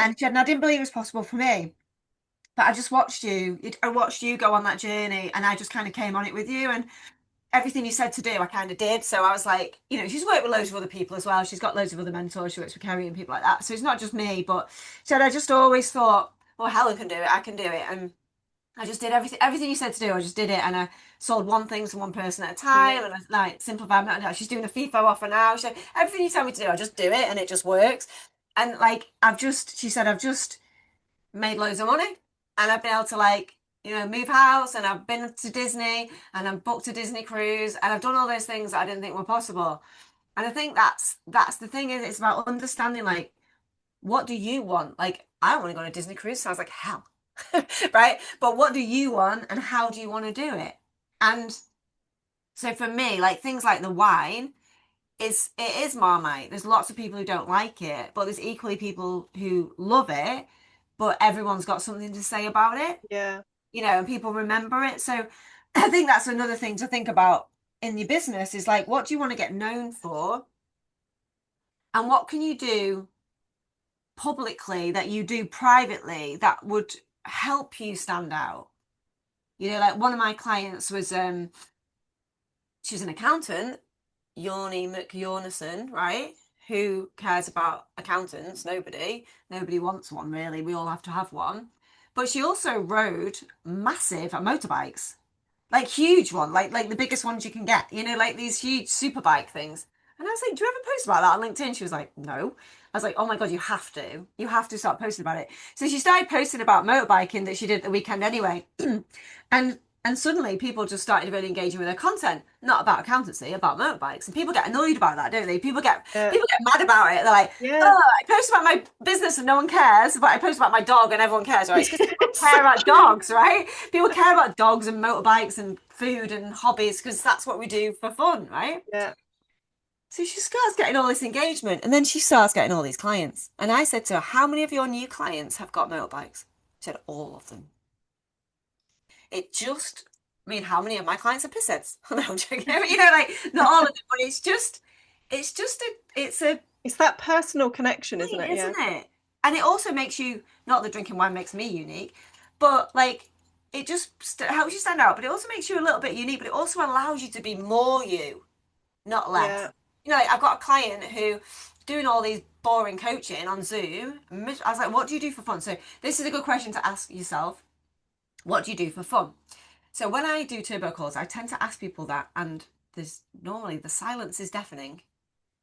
Speaker 2: And she said, and I didn't believe it was possible for me. But I just watched you. I watched you go on that journey, and I just kind of came on it with you. And everything you said to do, I kind of did. So I was like, she's worked with loads of other people as well. She's got loads of other mentors. She works with Kerry and people like that. So it's not just me. But she said, I just always thought, well, Helen can do it. I can do it. And I just did everything you said to do. I just did it, and I sold one thing to one person at a time,
Speaker 1: Yeah.
Speaker 2: and I like simplified. She's doing a FIFO offer now. She said, everything you tell me to do, I just do it, and it just works. And like she said, I've just made loads of money, and I've been able to like move house, and I've been to Disney, and I've booked a Disney cruise, and I've done all those things that I didn't think were possible. And I think that's the thing, is it's about understanding like, what do you want? Like, I want to go on a Disney cruise. Sounds like hell, right? But what do you want, and how do you want to do it? And so for me, like things like the wine, it is Marmite. There's lots of people who don't like it, but there's equally people who love it. But everyone's got something to say about it,
Speaker 1: Yeah.
Speaker 2: and people remember it. So I think that's another thing to think about in your business, is like, what do you want to get known for, and what can you do publicly that you do privately that would help you stand out. Like one of my clients was she's an accountant, Yorni McYornison, right? Who cares about accountants? Nobody wants one, really. We all have to have one. But she also rode massive motorbikes, like huge one, like the biggest ones you can get, like these huge super bike things. And I was like, do you ever post about that on LinkedIn? She was like, no. I was like, oh my God, you have to start posting about it. So she started posting about motorbiking that she did the weekend anyway. And suddenly people just started really engaging with her content, not about accountancy, about motorbikes. And people get annoyed about that, don't they? People get
Speaker 1: Yeah.
Speaker 2: people get mad about it. They're like,
Speaker 1: Yeah.
Speaker 2: oh, I post about my business and no one cares, but I post about my dog and everyone cares, right? It's because people
Speaker 1: Yes.
Speaker 2: care about dogs, right? People care about dogs and motorbikes and food and hobbies because that's what we do for fun, right?
Speaker 1: Yeah.
Speaker 2: So she starts getting all this engagement, and then she starts getting all these clients. And I said to her, how many of your new clients have got motorbikes? She said, all of them. It just, I mean, how many of my clients are pissheads? No, I'm joking. Like not all of them, but it's just it's a
Speaker 1: It's that personal connection, isn't
Speaker 2: thing,
Speaker 1: it? Yeah.
Speaker 2: isn't it? and it also makes you, not that drinking wine makes me unique, but like it just helps you stand out, but it also makes you a little bit unique, but it also allows you to be more you, not less.
Speaker 1: Yeah.
Speaker 2: You know, like, I've got a client who doing all these boring coaching on Zoom. I was like, what do you do for fun? So this is a good question to ask yourself. What do you do for fun? So when I do turbo calls, I tend to ask people that, and there's normally the silence is deafening,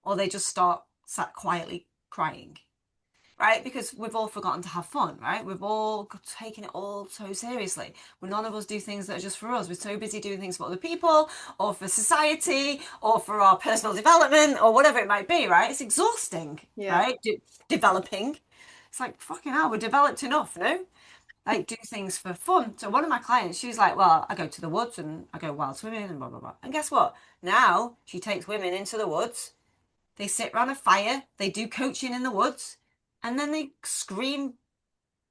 Speaker 2: or they just start sat quietly crying, right? Because we've all forgotten to have fun, right? We've all taken it all so seriously. Well, none of us do things that are just for us. We're so busy doing things for other people, or for society, or for our personal development, or whatever it might be, right? It's exhausting,
Speaker 1: Yeah.
Speaker 2: right? Developing. It's like, fucking hell, we're developed enough, no? Like, do things for fun. So one of my clients, she's like, well, I go to the woods and I go wild swimming and blah, blah, blah. And guess what? Now she takes women into the woods, they sit around a fire, they do coaching in the woods, and then they scream,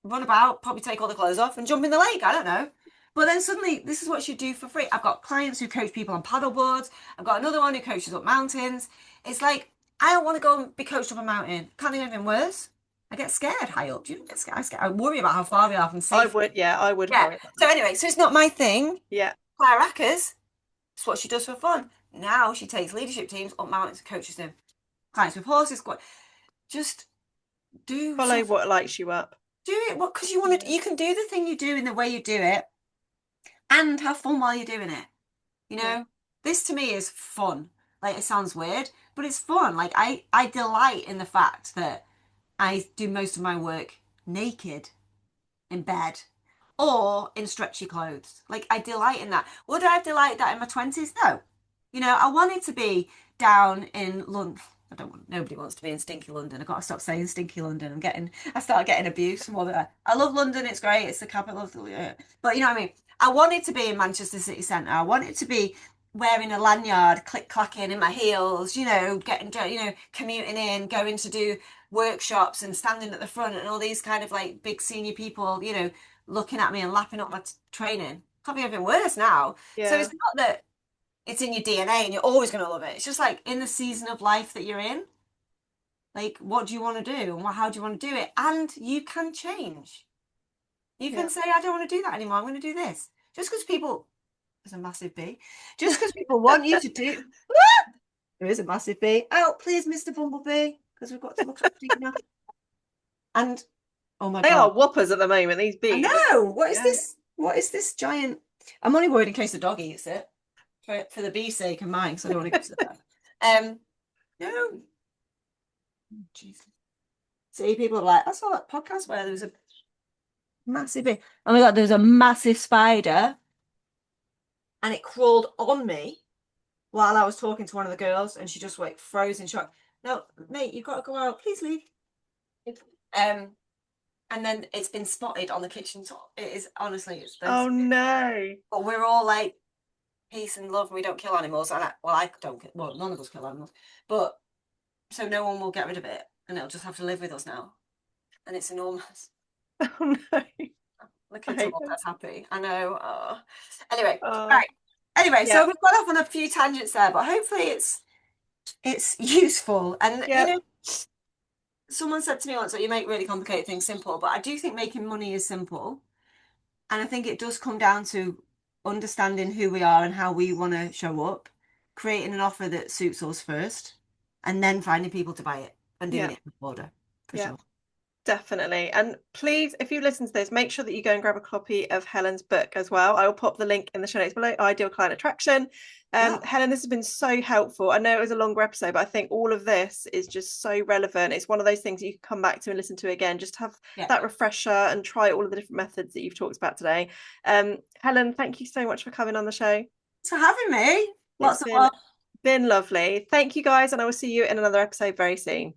Speaker 2: run about, probably take all the clothes off and jump in the lake. I don't know. But then suddenly, this is what she do for free. I've got clients who coach people on paddle boards. I've got another one who coaches up mountains. It's like, I don't want to go and be coached up a mountain. Can't do anything worse. I get scared high up. Do you get scared? I worry about how far we are from
Speaker 1: I
Speaker 2: safety.
Speaker 1: would, yeah, I would
Speaker 2: Yeah.
Speaker 1: worry about
Speaker 2: So
Speaker 1: that.
Speaker 2: anyway, so it's not my thing.
Speaker 1: Yeah.
Speaker 2: Claire Ackers, it's what she does for fun. Now she takes leadership teams up mountains and coaches them. Clients with horses. Just do
Speaker 1: Follow
Speaker 2: something.
Speaker 1: what lights you up.
Speaker 2: Do it what because you want to.
Speaker 1: Yeah.
Speaker 2: You can do the thing you do in the way you do it, and have fun while you're doing it. You
Speaker 1: Yeah.
Speaker 2: know, this to me is fun. Like it sounds weird, but it's fun. Like I delight in the fact that I do most of my work naked in bed or in stretchy clothes. Like I delight in that. Would I have delighted that in my 20s? No. You know, I wanted to be down in London. I don't want, nobody wants to be in stinky London. I've got to stop saying stinky London. I started getting abuse from all that. I love London. It's great. It's the capital of the, but you know what I mean? I wanted to be in Manchester city centre. I wanted to be wearing a lanyard, click clacking in my heels, you know, getting, you know, commuting in, going to do workshops and standing at the front and all these kind of like big senior people, you know, looking at me and lapping up my training. Can't be anything worse now. So
Speaker 1: Yeah.
Speaker 2: it's not that it's in your DNA and you're always going to love it. It's just like in the season of life that you're in, like what do you want to do and how do you want to do it? And you can change. You
Speaker 1: Yeah.
Speaker 2: can say, I don't want to do that anymore. I'm going to do this. Just because people, there's a massive B, just because people want you to do, there is a massive B. Oh, please, Mr. Bumblebee, because we've got to look after you now. And oh my
Speaker 1: They are
Speaker 2: God.
Speaker 1: whoppers at the moment, these
Speaker 2: I
Speaker 1: bees.
Speaker 2: know. What is
Speaker 1: Yeah.
Speaker 2: this? What is this giant? I'm only worried in case the dog eats it for the bee's sake and mine, because I don't want to go to the vet. No. Jesus. See, people are like, I saw that podcast where there was a massive bee. Oh my God, there was a massive spider and it crawled on me while I was talking to one of the girls and she just like froze in shock. No, mate, you've got to go out. Please leave. Um, and then it's been spotted on the kitchen top. It is honestly, it's those.
Speaker 1: Oh no.
Speaker 2: But we're all like peace and love, and we don't kill animals. And I don't. Well, none of us kill animals, but so no one will get rid of it, and it'll just have to live with us now. And it's enormous.
Speaker 1: Oh no.
Speaker 2: The
Speaker 1: I
Speaker 2: kids are
Speaker 1: hate
Speaker 2: all
Speaker 1: it.
Speaker 2: that happy. I know. Oh. Anyway,
Speaker 1: Oh,
Speaker 2: right. Anyway,
Speaker 1: yeah.
Speaker 2: so we've got off on a few tangents there, but hopefully it's useful. And you
Speaker 1: Yeah.
Speaker 2: know, someone said to me once that you make really complicated things simple, but I do think making money is simple. And I think it does come down to understanding who we are and how we want to show up, creating an offer that suits us first, and then finding people to buy it and doing
Speaker 1: Yeah.
Speaker 2: it in order, for
Speaker 1: Yeah.
Speaker 2: sure.
Speaker 1: Definitely. And please, if you listen to this, make sure that you go and grab a copy of Helen's book as well. I will pop the link in the show notes below, Ideal Client Attraction.
Speaker 2: Yeah.
Speaker 1: Helen, this has been so helpful. I know it was a longer episode, but I think all of this is just so relevant. It's one of those things you can come back to and listen to again, just have
Speaker 2: Yeah.
Speaker 1: that refresher and try all of the different methods that you've talked about today. Helen, thank you so much for coming on the show.
Speaker 2: Thanks for having me.
Speaker 1: It's
Speaker 2: Lots of love.
Speaker 1: been lovely. Thank you guys, and I will see you in another episode very soon.